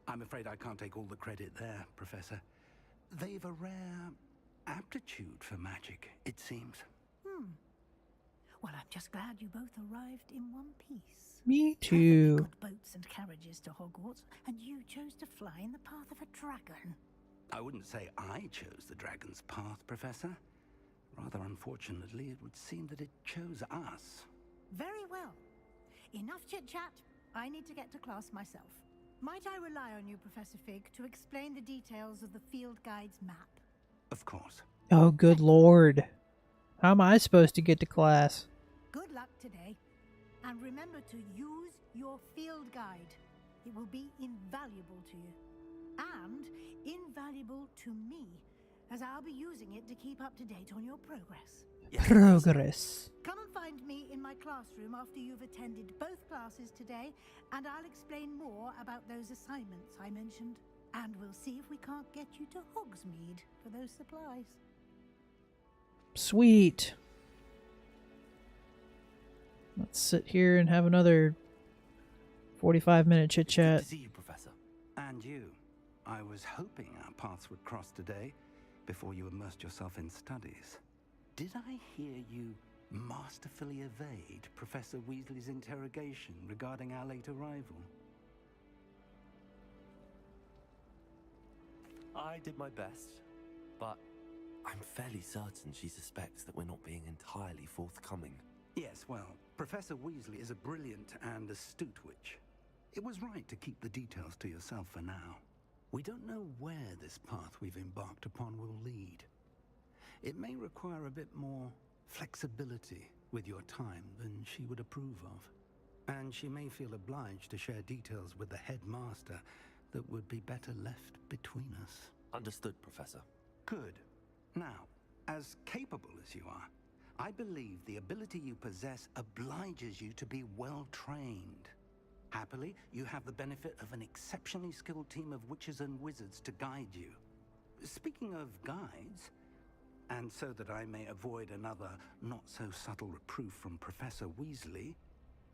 I'm afraid I can't take all the credit there, Professor. They've a rare aptitude for magic, it seems. Well, I'm just glad you both arrived in one piece. Me too. Got boats and carriages to Hogwarts, and you chose to fly in the path of a dragon. I wouldn't say I chose the dragon's path, Professor. Rather unfortunately, it would seem that it chose us. Very well. Enough chit-chat. I need to get to class myself. Might I rely on you, Professor Fig, to explain the details of the field guide's map? Of course. Oh, good lord. How am I supposed to get to class? Good luck today. And remember to use your field guide. It will be invaluable to you. And invaluable to me, as I'll be using it to keep up to date on your progress. Progress. Come and find me in my classroom after you've attended both classes today, and I'll explain more about those assignments I mentioned. And we'll see if we can't get you to Hogsmeade for those supplies. Sweet. Let's sit here and have another 45-minute chit-chat. Good to see you, Professor. And you. I was hoping our paths would cross today, before you immersed yourself in studies. Did I hear you masterfully evade Professor Weasley's interrogation regarding our late arrival? I did my best, but I'm fairly certain she suspects that we're not being entirely forthcoming. Yes, well, Professor Weasley is a brilliant and astute witch. It was right to keep the details to yourself for now. We don't know where this path we've embarked upon will lead. It may require a bit more flexibility with your time than she would approve of. And she may feel obliged to share details with the headmaster that would be better left between us. Understood, Professor. Good. Now, as capable as you are, I believe the ability you possess obliges you to be well trained. Happily, you have the benefit of an exceptionally skilled team of witches and wizards to guide you. Speaking of guides, and so that I may avoid another not-so-subtle reproof from Professor Weasley,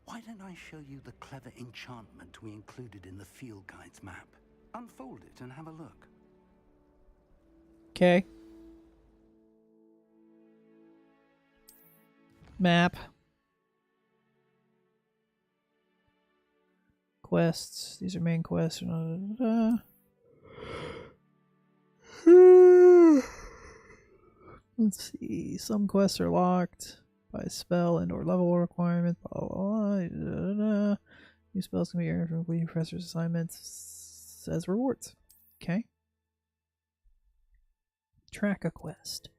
why don't I show you the clever enchantment we included in the field guide's map? Unfold it and have a look. Okay. Map. Quests. These are main quests. Let's see. Some quests are locked by spell and or level requirement. Blah, blah, blah. New spells can be earned from completing professor's assignments as rewards. Okay. Track a quest.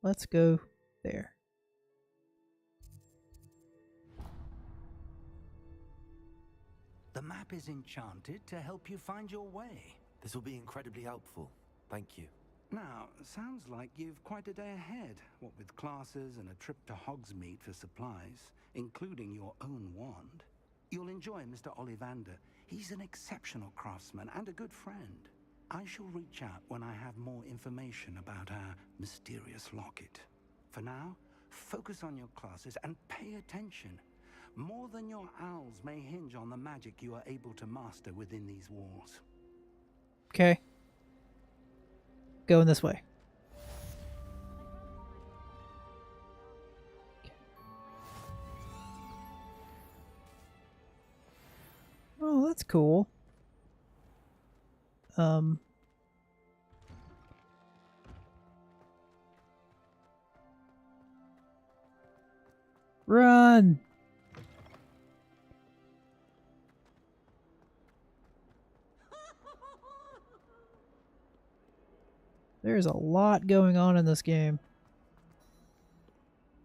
Let's go there. The map is enchanted to help you find your way. This will be incredibly helpful. Thank you. Now, sounds like you've quite a day ahead, what with classes and a trip to Hogsmeade for supplies, including your own wand. You'll enjoy Mr. Ollivander. He's an exceptional craftsman and a good friend. I shall reach out when I have more information about our mysterious locket. For now, focus on your classes and pay attention. More than your owls may hinge on the magic you are able to master within these walls. Okay. Going this way. that's cool. Run! There's a lot going on in this game.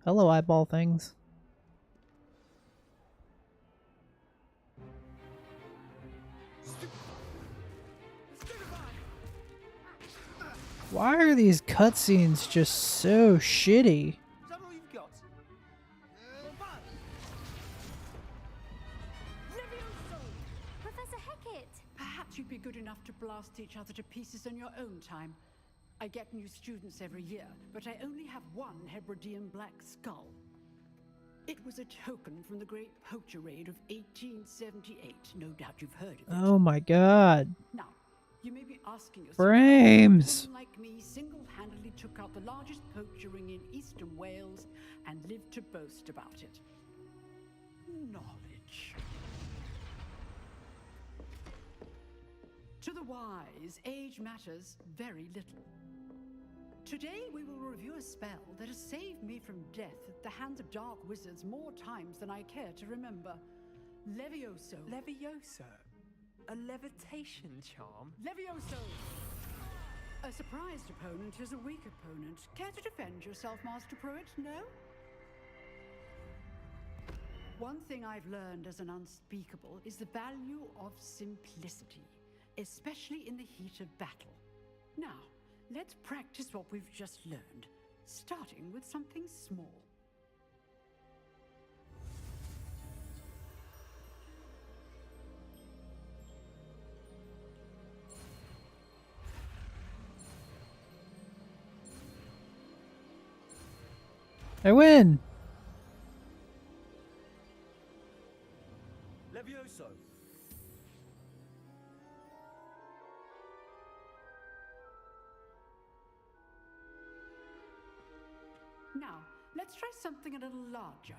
Hello, eyeball things. Why are these cutscenes just so shitty? Is that all you've got? Professor Hecat! Perhaps you'd be good enough to blast each other to pieces in your own time. I get new students every year, but I only have one Hebridean black skull. It was a token from the Great Poacher Raid of 1878. No doubt you've heard of it. Oh my god. Now, you may be asking yourself, Frames. someone like me single-handedly took out the largest poacher ring in eastern Wales and lived to boast about it. Knowledge. To the wise, age matters very little. Today we will review a spell that has saved me from death at the hands of dark wizards more times than I care to remember. Levioso. Levioso? A levitation charm? Levioso! A surprised opponent is a weak opponent. Care to defend yourself, Master Pruitt? No? One thing I've learned as an unspeakable is the value of simplicity, especially in the heat of battle. Now, let's practice what we've just learned, starting with something small. I win! Levioso! Now, let's try something a little larger.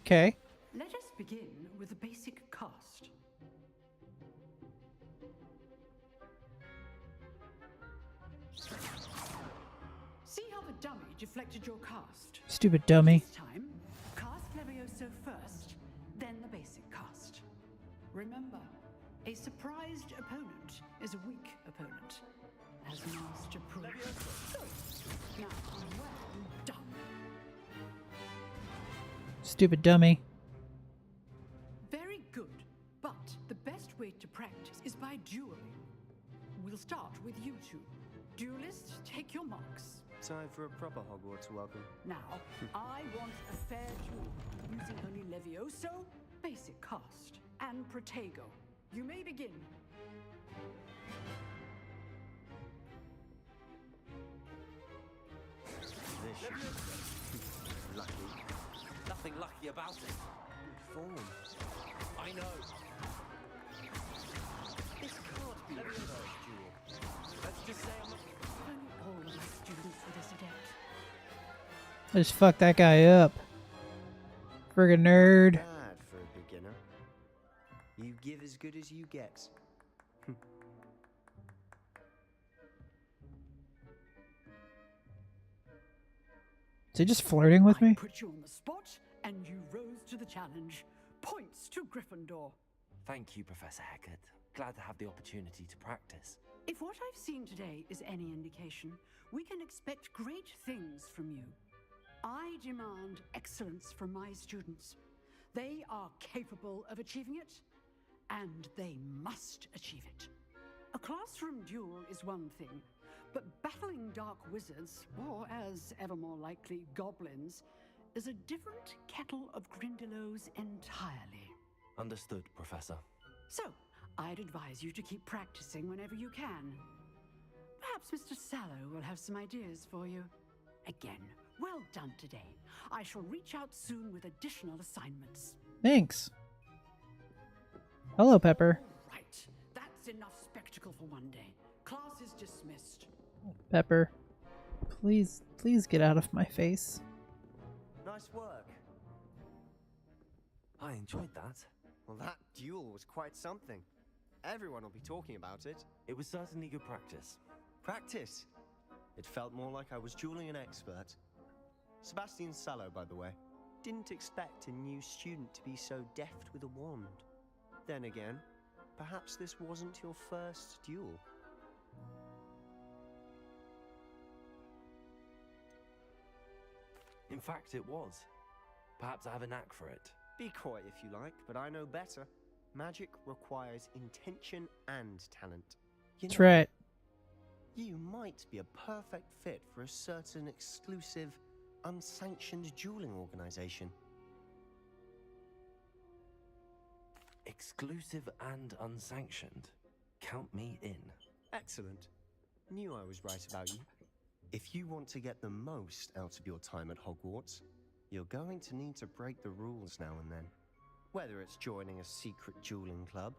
Okay. Let us begin with a basic cast. See how the dummy deflected your cast? Stupid dummy. This time, cast Levioso first, then the basic cast. Remember, a surprised opponent is a weak opponent. As Master Pruitt. Now, well done. Stupid dummy. Very good, but the best way to practice is by dueling. We'll start with you two. Duelists, take your marks. Time for a proper Hogwarts welcome. Now, I want a fair duel, using only Levioso, basic cast, and Protego. You may begin. Lucky. Nothing lucky about it. Good form. I know. This can't be the first duel. Let's just say I'm not... Only all of my students were this adept. I just fucked that guy up. Friggin' nerd. Bad for a beginner. You give as good as you get. Is he just flirting with me? Put you on the spot, and you rose to the challenge. Points to Gryffindor. Thank you, Professor Hecat. Glad to have the opportunity to practice. If what I've seen today is any indication, we can expect great things from you. I demand excellence from my students. They are capable of achieving it, and they must achieve it. A classroom duel is one thing, but battling dark wizards, or as ever more likely, goblins, is a different kettle of Grindylows entirely. Understood, Professor. So, I'd advise you to keep practicing whenever you can. Perhaps Mr. Sallow will have some ideas for you. Again, Well done today. I shall reach out soon with additional assignments. Thanks. Hello, Pepper. Right. That's enough spectacle for one day. Class is dismissed. Pepper, please get out of my face. Nice work. I enjoyed that. Well, that duel was quite something. Everyone will be talking about it. It was certainly good practice. Practice? It felt more like I was dueling an expert. Sebastian Sallow, by the way. Didn't expect a new student to be so deft with a wand. Then again, perhaps this wasn't your first duel. In fact, it was. Perhaps I have a knack for it. Be coy if you like, but I know better. Magic requires intention and talent. That's right. You might be a perfect fit for a certain exclusive, unsanctioned dueling organization. Exclusive and unsanctioned. Count me in. Excellent. Knew I was right about you. If you want to get the most out of your time at Hogwarts, you're going to need to break the rules now and then. Whether it's joining a secret dueling club,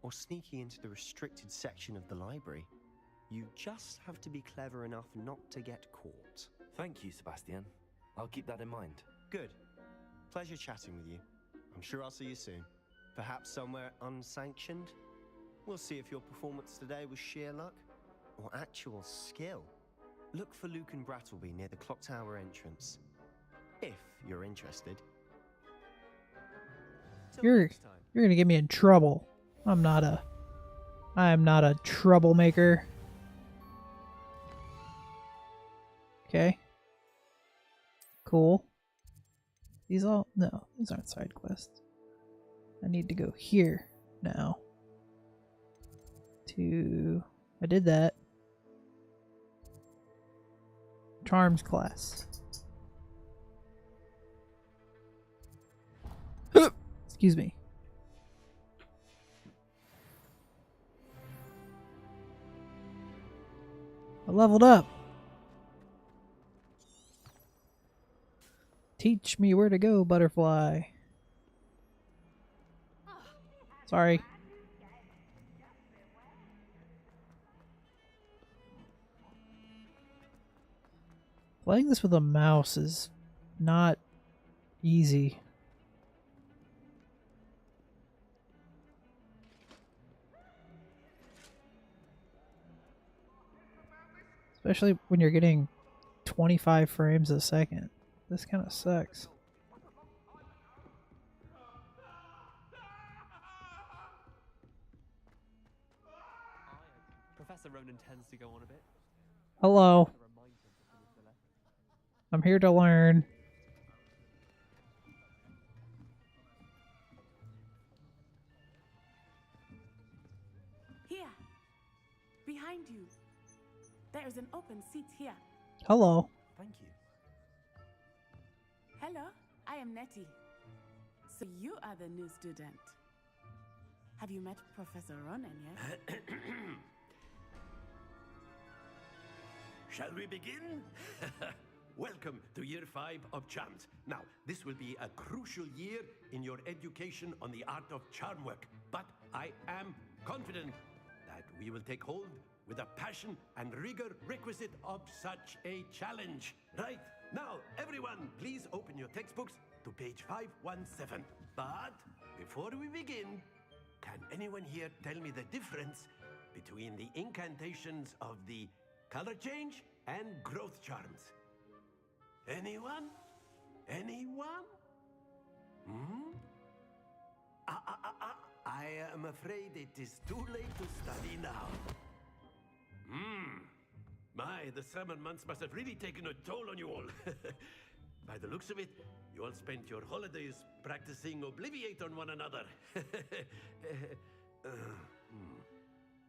or sneaking into the restricted section of the library, you just have to be clever enough not to get caught. Thank you, Sebastian. I'll keep that in mind. Good. Pleasure chatting with you. I'm sure I'll see you soon. Perhaps somewhere unsanctioned? We'll see if your performance today was sheer luck or actual skill. Look for Luke and Brattleby near the clock tower entrance. If you're interested. You're gonna get me in trouble. I am not a troublemaker. Okay. Cool. These aren't side quests. I need to go here now. I did that. Charms class. Excuse me. I leveled up. Teach me where to go, butterfly. Sorry. Playing this with a mouse is not easy. Especially when you're getting 25 frames a second. This kind of sucks. Professor Ronan tends to go on a bit. Hello. I'm here to learn. Here. Behind you. There is an open seat here. Hello. Thank you. Hello, I am Nettie. So you are the new student. Have you met Professor Ronan yet? Shall we begin? Welcome to Year 5 of Charms. Now, this will be a crucial year in your education on the art of charm work. But I am confident that we will take hold with the passion and rigor requisite of such a challenge. Right, now, everyone, please open your textbooks to page 517. But before we begin, can anyone here tell me the difference between the incantations of the color change and growth charms? Anyone? Anyone? I am afraid it is too late to study now. My, the summer months must have really taken a toll on you all. By the looks of it, you all spent your holidays practicing Obliviate on one another.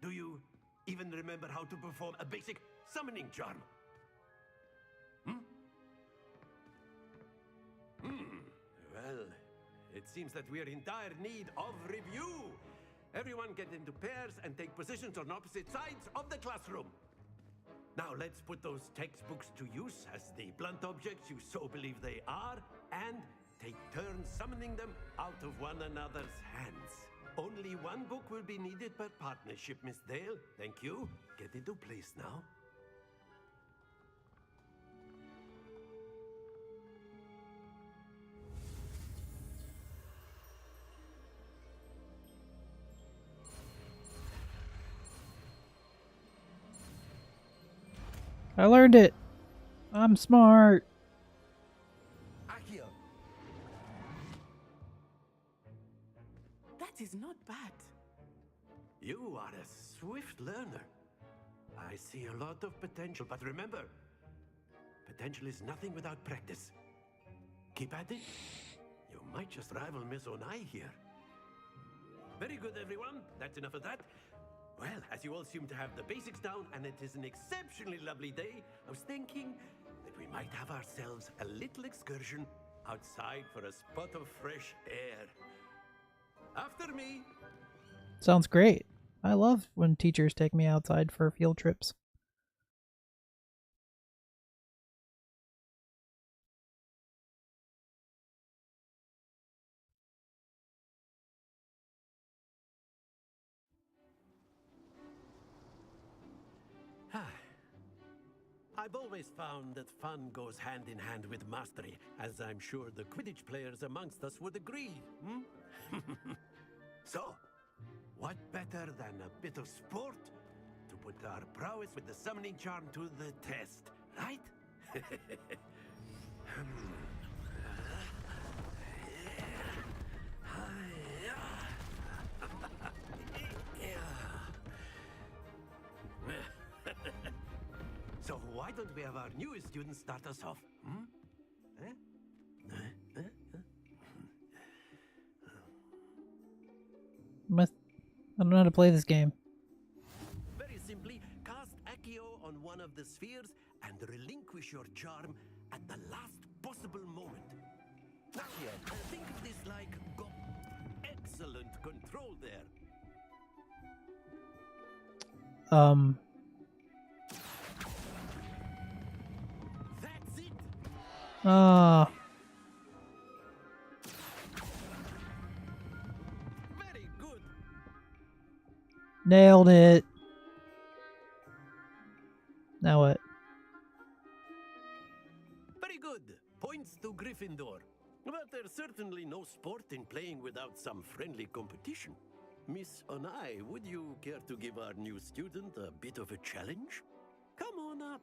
Do you even remember how to perform a basic summoning charm? Well, it seems that we are in dire need of review. Everyone get into pairs and take positions on opposite sides of the classroom. Now let's put those textbooks to use as the blunt objects you so believe they are, and take turns summoning them out of one another's hands. Only one book will be needed per partnership, Miss Dale. Thank you. Get into place now. I learned it. I'm smart. Accio. That is not bad. You are a swift learner. I see a lot of potential, but remember, potential is nothing without practice. Keep at it. You might just rival Miss Onai here. Very good, everyone. That's enough of that. Well, as you all seem to have the basics down, and it is an exceptionally lovely day, I was thinking that we might have ourselves a little excursion outside for a spot of fresh air. After me. Sounds great. I love when teachers take me outside for field trips. I've always found that fun goes hand in hand with mastery, as I'm sure the Quidditch players amongst us would agree. So, what better than a bit of sport to put our prowess with the summoning charm to the test, right? So why don't we have our newest student start us off? I don't know how to play this game. Very simply, cast Accio on one of the spheres and relinquish your charm at the last possible moment. Accio, think of this like excellent control there. That's it. Very good. Nailed it. Now what? Very good. Points to Gryffindor. But there's certainly no sport in playing without some friendly competition. Miss Onai, would you care to give our new student a bit of a challenge? Come on up.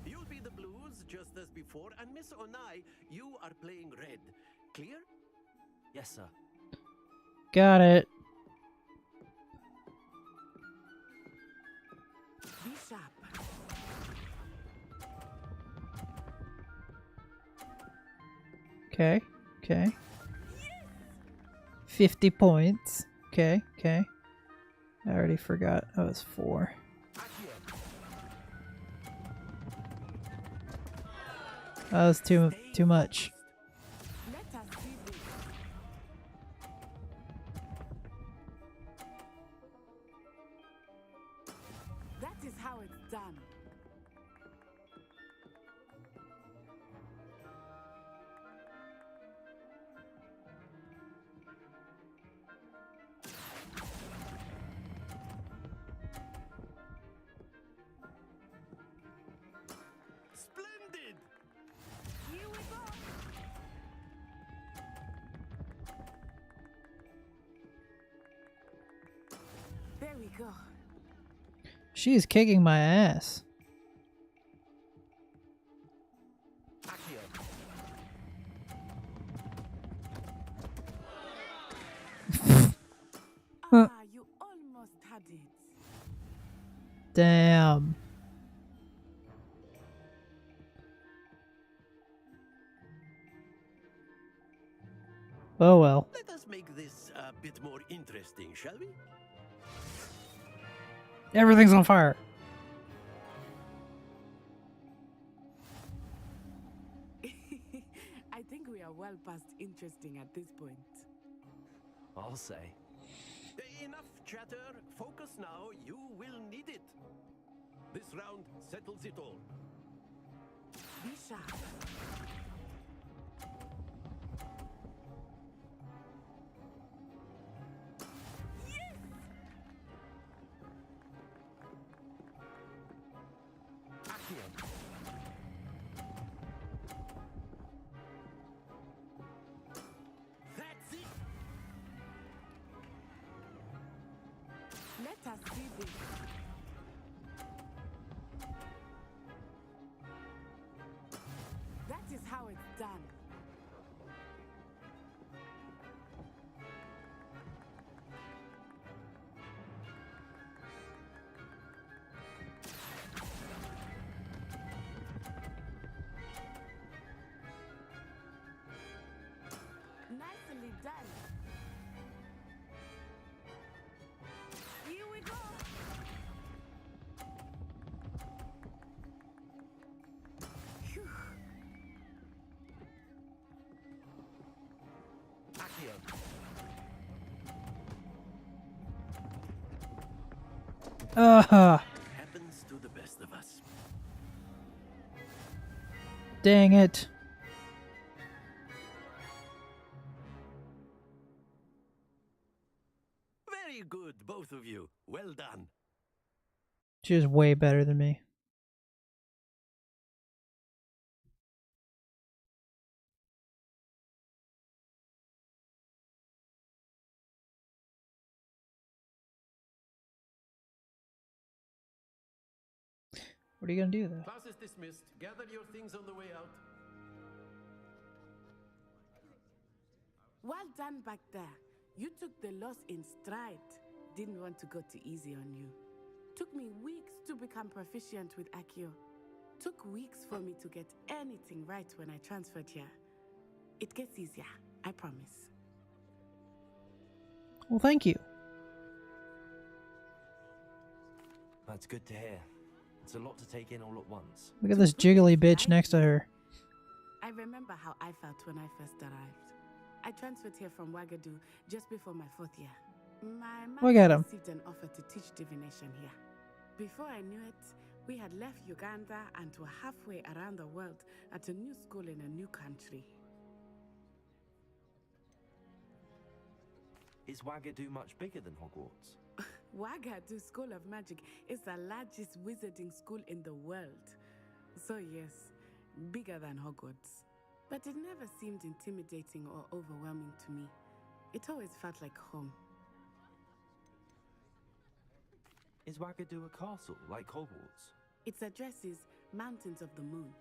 You'll be the blues just as before, and Miss Onai, you are playing red. Clear? Yes, sir. Got it. Be sharp. Okay. Okay. 50 points. Okay. Okay. I already forgot. I was 4. That was too much. Let us see this. That is how it's done. Splendid! Here we go. There we go. She's kicking my ass. You almost had it. Damn. Oh well. Let us make this a bit more interesting, shall we? Everything's on fire. I think we are well past interesting at this point. I'll say. Enough chatter. Focus now. You will need it. This round settles it all. Be sharp. That's it. Let us see this. That is how it's done. Nicely done. Here we go. Phew. Accio. Happens to the best of us. Dang it. Very good, both of you. Well done. She was way better than me. What are you gonna do though? Class is dismissed. Gather your things on the way out. Well done back there. You took the loss in stride. Didn't want to go too easy on you. Took me weeks to become proficient with Accio. Took weeks for me to get anything right when I transferred here. It gets easier, I promise. Well, thank you. That's good to hear. It's a lot to take in all at once. Look at this jiggly bitch next to her. I remember how I felt when I first arrived. I transferred here from Wagadu just before my 4th year. My Look at mother him. received an offer to teach divination here. Before I knew it, we had left Uganda and were halfway around the world at a new school in a new country. Is Wagadu much bigger than Hogwarts? Wagadu School of Magic is the largest wizarding school in the world. So yes, bigger than Hogwarts. But it never seemed intimidating or overwhelming to me. It always felt like home. Is Wagadu a castle, like Hogwarts? Its address is Mountains of the Moon.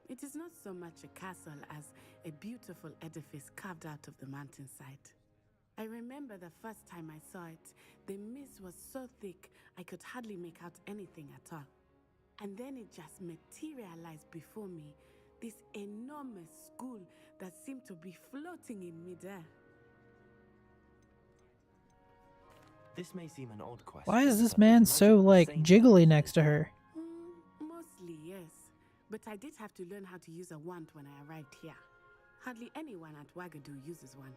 It is not so much a castle as a beautiful edifice carved out of the mountainside. I remember the first time I saw it, the mist was so thick I could hardly make out anything at all. And then it just materialized before me, this enormous school that seemed to be floating in midair. This may seem an odd question. Why is this but man is so, magic the like, same jiggly next to her? Mostly, yes. But I did have to learn how to use a wand when I arrived here. Hardly anyone at Wagadu uses one.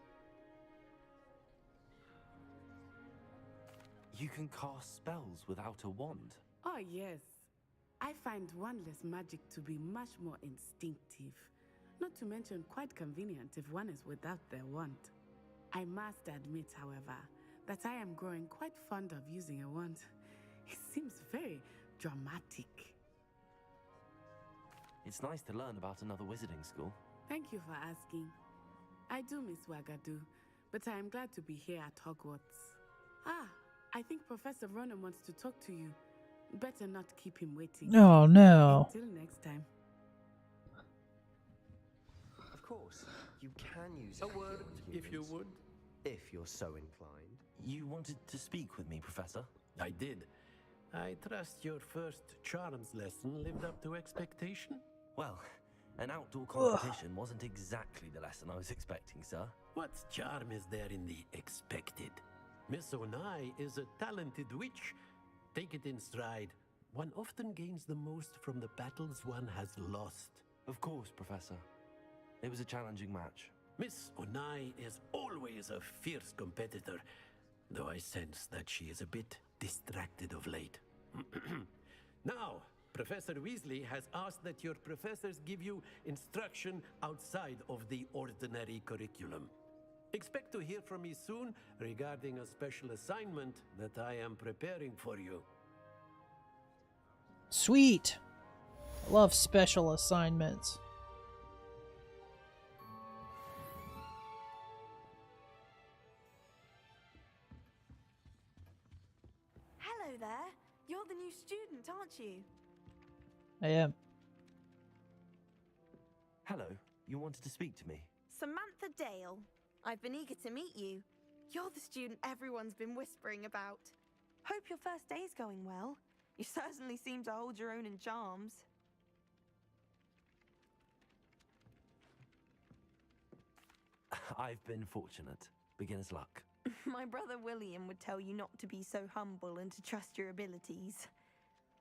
You can cast spells without a wand. Oh, yes. I find wandless magic to be much more instinctive. Not to mention quite convenient if one is without their wand. I must admit, however, that I am growing quite fond of using a wand. It seems very dramatic. It's nice to learn about another wizarding school. Thank you for asking. I do miss Wagadu, but I am glad to be here at Hogwarts. Ah, I think Professor Ronan wants to talk to you. Better not keep him waiting. Oh, no. Until next time. Of course, you can use A word, if you would. If you're so inclined. You wanted to speak with me, Professor? I did. I trust your first charms lesson lived up to expectation? Well, an outdoor competition wasn't exactly the lesson I was expecting, sir. What charm is there in the expected? Miss Onai is a talented witch. Take it in stride. One often gains the most from the battles one has lost. Of course, Professor. It was a challenging match. Miss Onai is always a fierce competitor, though I sense that she is a bit distracted of late. Now, Professor Weasley has asked that your professors give you instruction outside of the ordinary curriculum. Expect to hear from me soon regarding a special assignment that I am preparing for you. Sweet! I love special assignments. Hello there. You're the new student, aren't you? I am. Hello, you wanted to speak to me? Samantha Dale. I've been eager to meet you. You're the student everyone's been whispering about. Hope your first day's going well. You certainly seem to hold your own in charms. I've been fortunate. Beginner's luck. My brother William would tell you not to be so humble and to trust your abilities.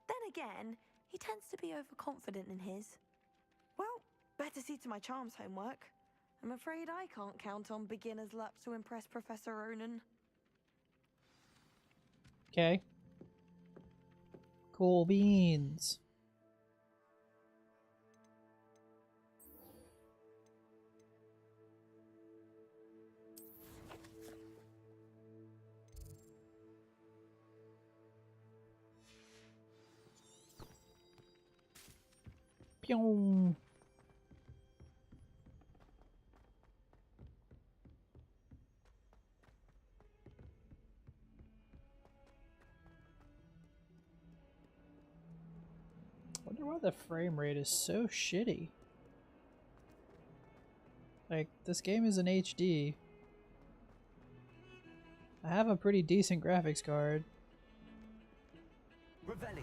Then again, he tends to be overconfident in his. Well, better see to my charms homework. I'm afraid I can't count on beginner's luck to impress Professor Ronan. Okay. Cool beans. Pew. Wonder why the frame rate is so shitty. Like, this game is in HD. I have a pretty decent graphics card. Revelio.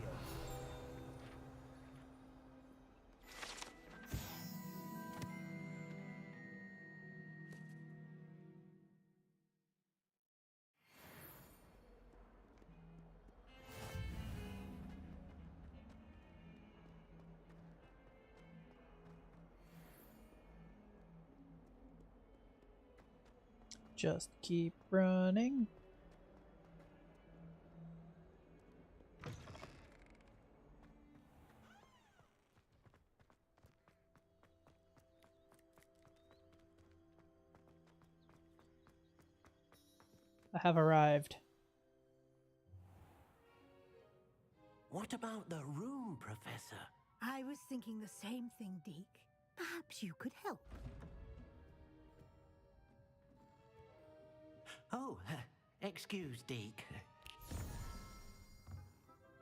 Just keep running. I have arrived. What about the room, Professor? I was thinking the same thing, Deke. Perhaps you could help. Oh, excuse, Deke.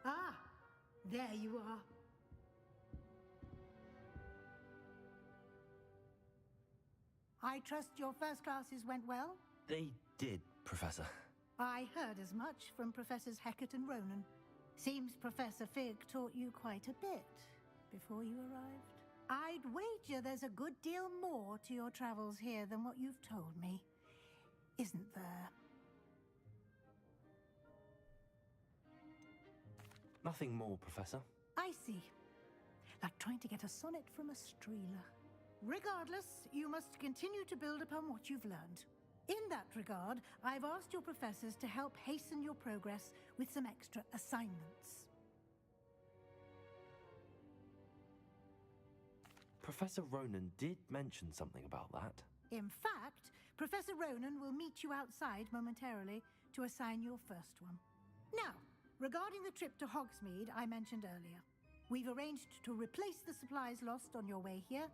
Ah, there you are. I trust your first classes went well? They did, Professor. I heard as much from Professors Hecat and Ronan. Seems Professor Fig taught you quite a bit before you arrived. I'd wager there's a good deal more to your travels here than what you've told me. Isn't there? Nothing more, Professor. I see. Like trying to get a sonnet from a streeler. Regardless, you must continue to build upon what you've learned. In that regard, I've asked your professors to help hasten your progress with some extra assignments. Professor Ronan did mention something about that. In fact, Professor Ronan will meet you outside momentarily to assign your first one. Now, regarding the trip to Hogsmeade I mentioned earlier, we've arranged to replace the supplies lost on your way here,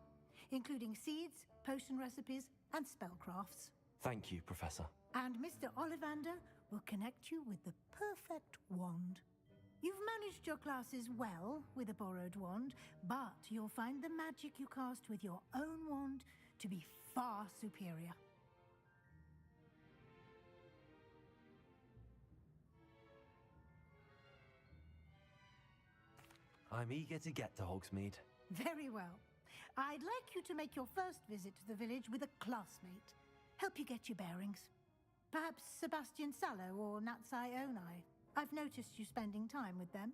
including seeds, potion recipes, and spellcrafts. Thank you, Professor. And Mr. Ollivander will connect you with the perfect wand. You've managed your classes well with a borrowed wand, but you'll find the magic you cast with your own wand to be far superior. I'm eager to get to Hogsmeade. Very well. I'd like you to make your first visit to the village with a classmate. Help you get your bearings. Perhaps Sebastian Sallow or Natsai Onai. I've noticed you spending time with them.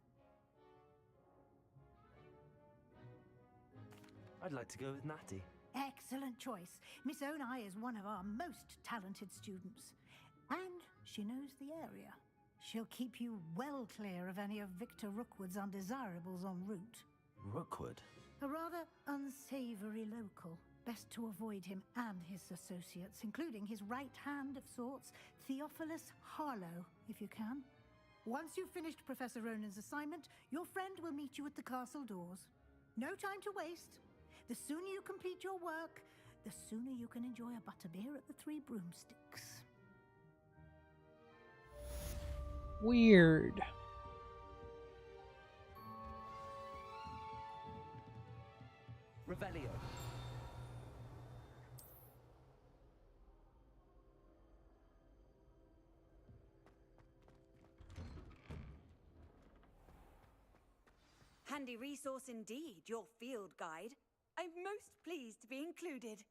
I'd like to go with Natty. Excellent choice. Miss Onai is one of our most talented students. And She knows the area. She'll keep you well clear of any of Victor Rookwood's undesirables en route. Rookwood? A rather unsavory local. Best to avoid him and his associates, including his right hand of sorts, Theophilus Harlow, if you can. Once you've finished Professor Ronan's assignment, your friend will meet you at the castle doors. No time to waste. The sooner you complete your work, the sooner you can enjoy a butterbeer at the Three Broomsticks. Weird. Revelio. Handy resource indeed, your field guide. I'm most pleased to be included.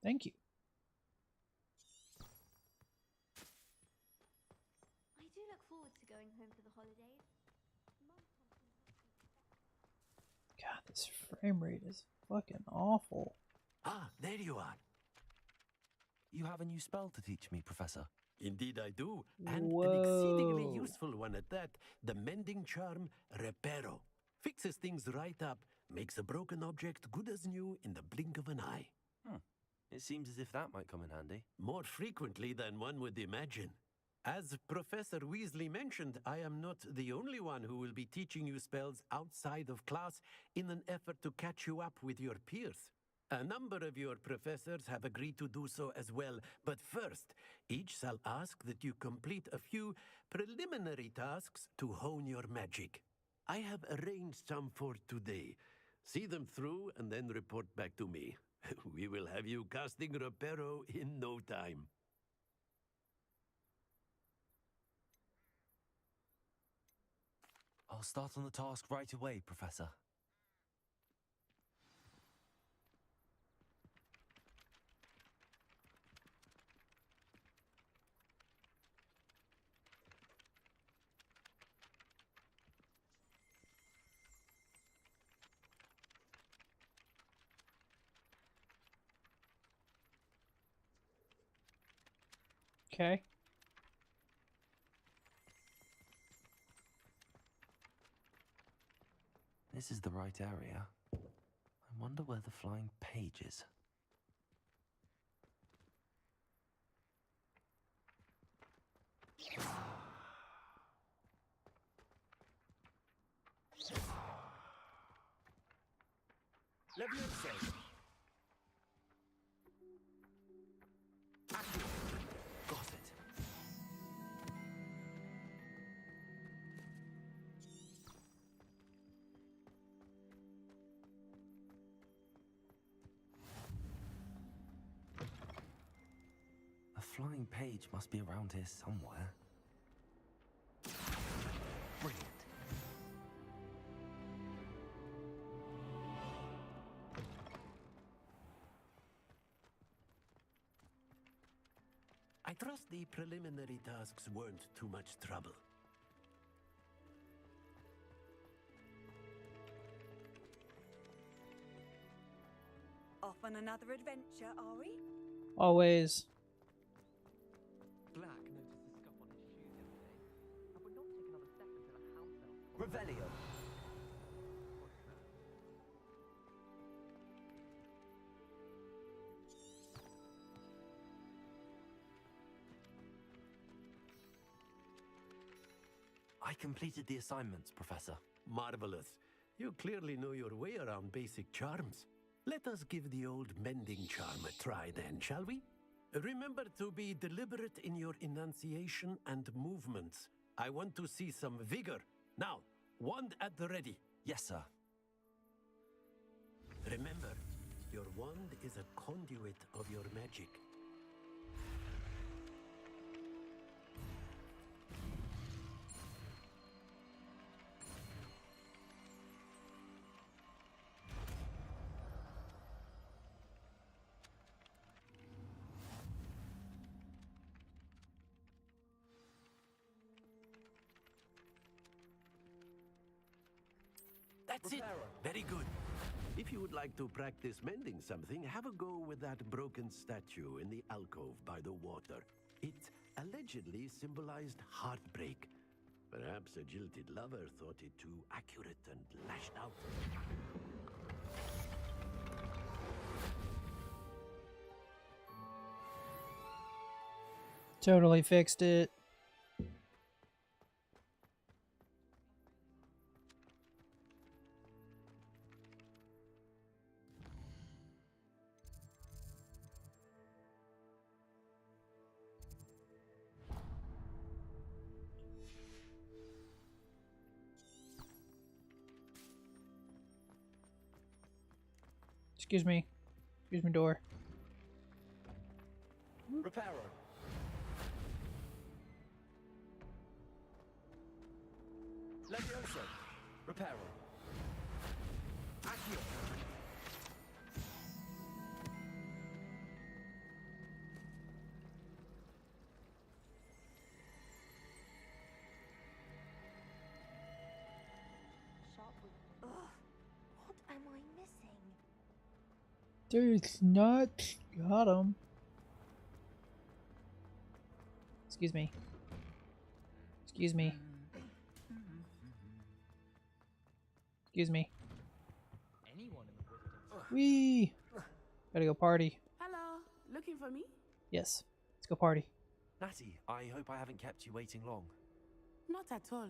Thank you. I do look forward to going home for the holidays. God, this frame rate is fucking awful. Ah, there you are. You have a new spell to teach me, Professor. Indeed I do, and an exceedingly useful one at that. The mending charm Reparo. Fixes things right up, makes a broken object good as new in the blink of an eye. It seems as if that might come in handy. More frequently than one would imagine. As Professor Weasley mentioned, I am not the only one who will be teaching you spells outside of class in an effort to catch you up with your peers. A number of your professors have agreed to do so as well, but first, each shall ask that you complete a few preliminary tasks to hone your magic. I have arranged some for today. See them through and then report back to me. We will have you casting Reparo in no time. I'll start on the task right away, Professor. Okay. This is the right area. I wonder where the flying page is. Leviosa. Got it. A flying page must be around here somewhere. Brilliant. I trust the preliminary tasks weren't too much trouble. Off on another adventure, are we? Always. Black noticed the scuff on his shoe the other day, and would not take another step until a house elf. Revelio. I completed the assignments, Professor. Marvelous. You clearly know your way around basic charms. Let us give the old mending charm a try then, shall we? Remember to be deliberate in your enunciation and movements. I want to see some vigor. Now, wand at the ready. Yes, sir. Remember, your wand is a conduit of your magic. That's it. Very good. If you would like to practice mending something, have a go with that broken statue in the alcove by the water. It allegedly symbolized heartbreak. Perhaps a jilted lover thought it too accurate and lashed out. Totally fixed it. Excuse me. Excuse me, door. Repairer. Levioso. Repairer. Accio. Ugh, what am I missing? There's nuts. Got him. Excuse me. Excuse me. Excuse me. Wee! Gotta go party. Hello, looking for me? Yes. Let's go party. Natty, I hope I haven't kept you waiting long. Not at all.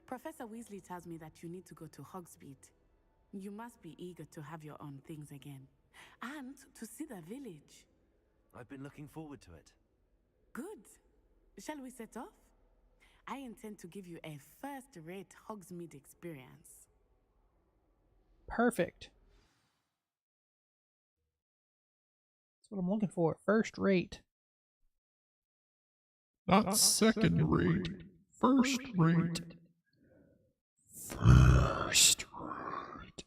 Professor Weasley tells me that you need to go to Hogsmeade. You must be eager to have your own things again. And to see the village. I've been looking forward to it. Good. Shall we set off? I intend to give you a first-rate Hogsmeade experience. Perfect. That's what I'm looking for. First rate. Not second rate. First rate. First rate.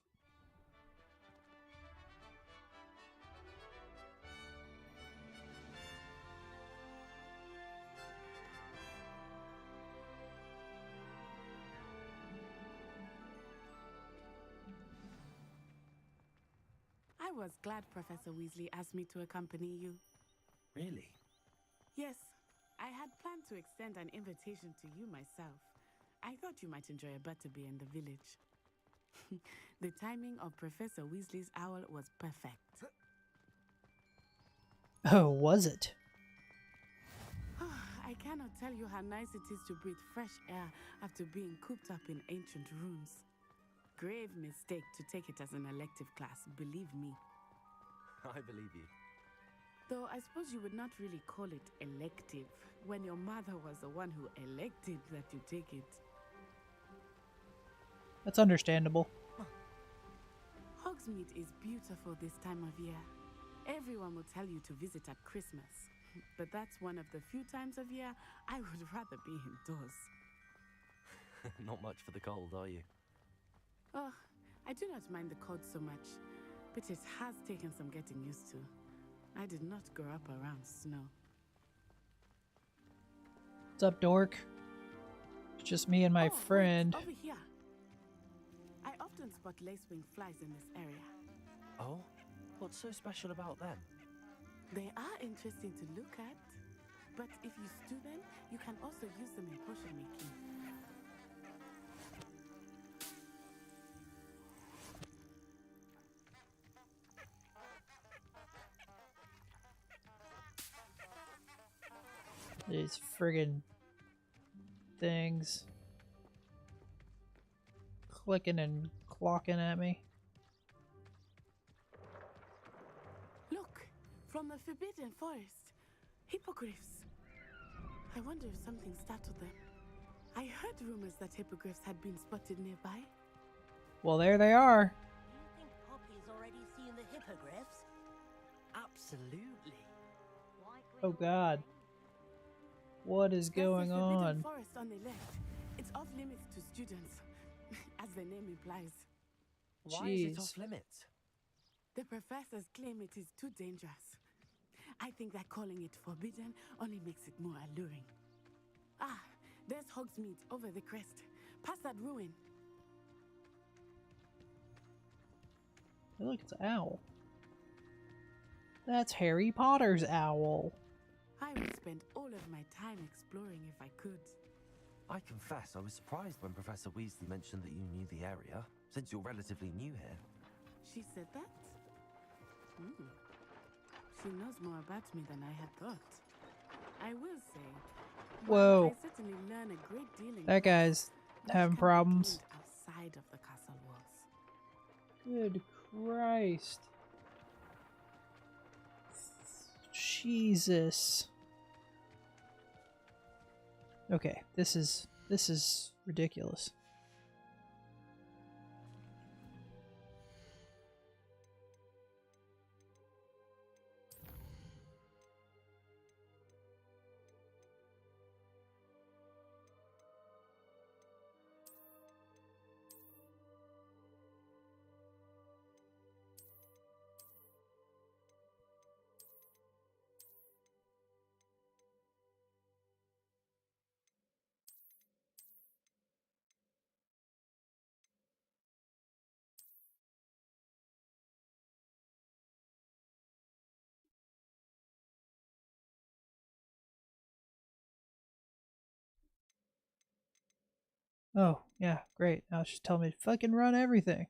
I was glad Professor Weasley asked me to accompany you. Really? Yes, I had planned to extend an invitation to you myself. I thought you might enjoy a butterbeer in the village. The timing of Professor Weasley's owl was perfect. Oh, was it? I cannot tell you how nice it is to breathe fresh air after being cooped up in ancient rooms. Grave mistake to take it as an elective class, believe me. I believe you. Though I suppose you would not really call it elective when your mother was the one who elected that you take it. That's understandable. Hogsmeade is beautiful this time of year. Everyone will tell you to visit at Christmas. But that's one of the few times of year I would rather be indoors. Not much for the cold, are you? Oh, I do not mind the cold so much, but it has taken some getting used to. I did not grow up around snow. What's up, dork? It's just me and my friend. Wait, over here. I often spot lacewing flies in this area. Oh? What's so special about them? They are interesting to look at, but if you stew them, you can also use them in potion making. These friggin' things clicking and clocking at me. Look, from the Forbidden Forest, hippogriffs. I wonder if something startled them. I heard rumors that hippogriffs had been spotted nearby. Well, there they are. Do you think Poppy's already seen the hippogriffs? Absolutely. Oh God. What is going That's the Forbidden on? Forest on the left. It's off limits to students, as the name implies. Why is it off limits? The professors claim it is too dangerous. I think that calling it forbidden only makes it more alluring. Ah, there's Hogsmeade over the crest. Past that ruin. Hey, look, it's an owl. That's Harry Potter's owl. I would spend all of my time exploring if I could. I confess I was surprised when Professor Weasley mentioned that you knew the area, since you're relatively new here. She said that? She knows more about me than I had thought. I will say, while Whoa. I certainly learn a great deal in That class, guy's much having can be problems. gleaned outside of the castle walls. Good Christ. Jesus. Okay, this is ridiculous. Oh, yeah, great. Now she's telling me to fucking run everything.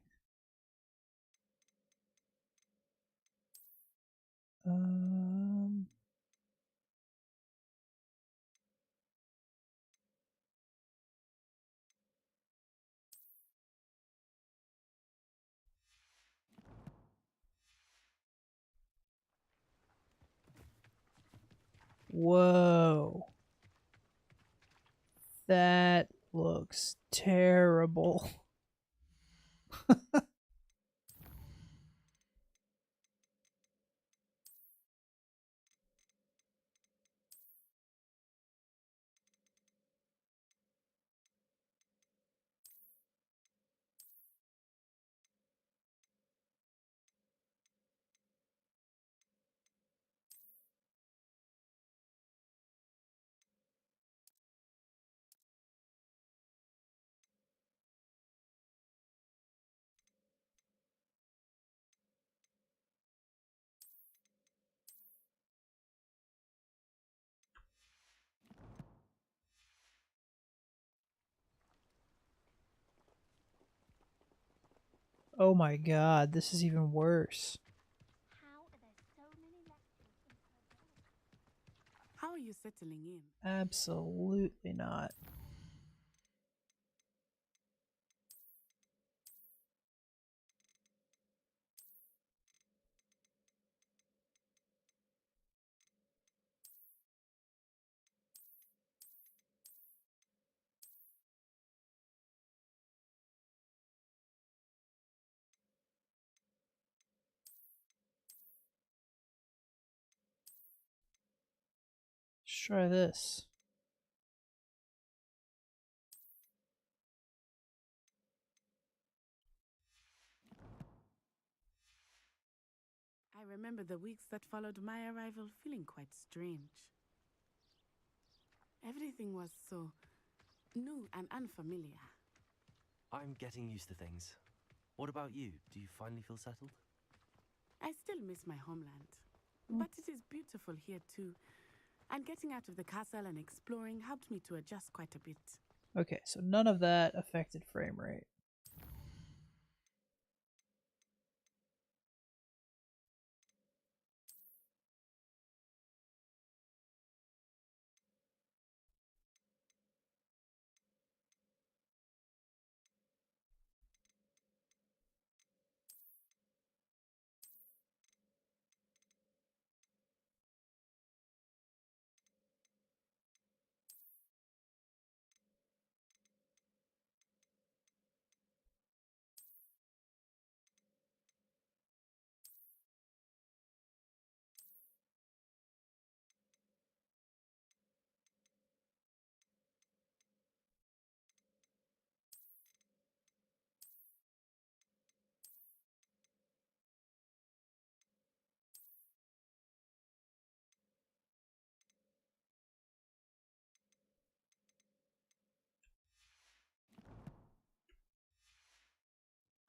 Whoa. That looks terrible. Oh my god, this is even worse. How are you settling in? Absolutely not. Let's try this. I remember the weeks that followed my arrival feeling quite strange. Everything was so new and unfamiliar. I'm getting used to things. What about you? Do you finally feel settled? I still miss my homeland, but it is beautiful here too. And getting out of the castle and exploring helped me to adjust quite a bit. Okay, so none of that affected frame rate.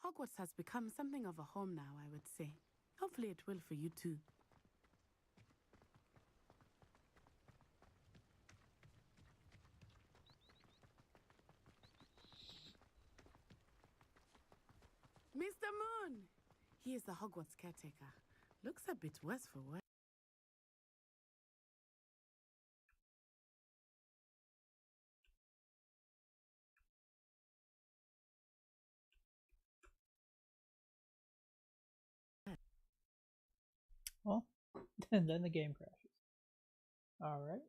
Hogwarts has become something of a home now, I would say. Hopefully it will for you too. Mr. Moon! He is the Hogwarts caretaker. Looks a bit worse for wear. Well, and then the game crashes. Alright.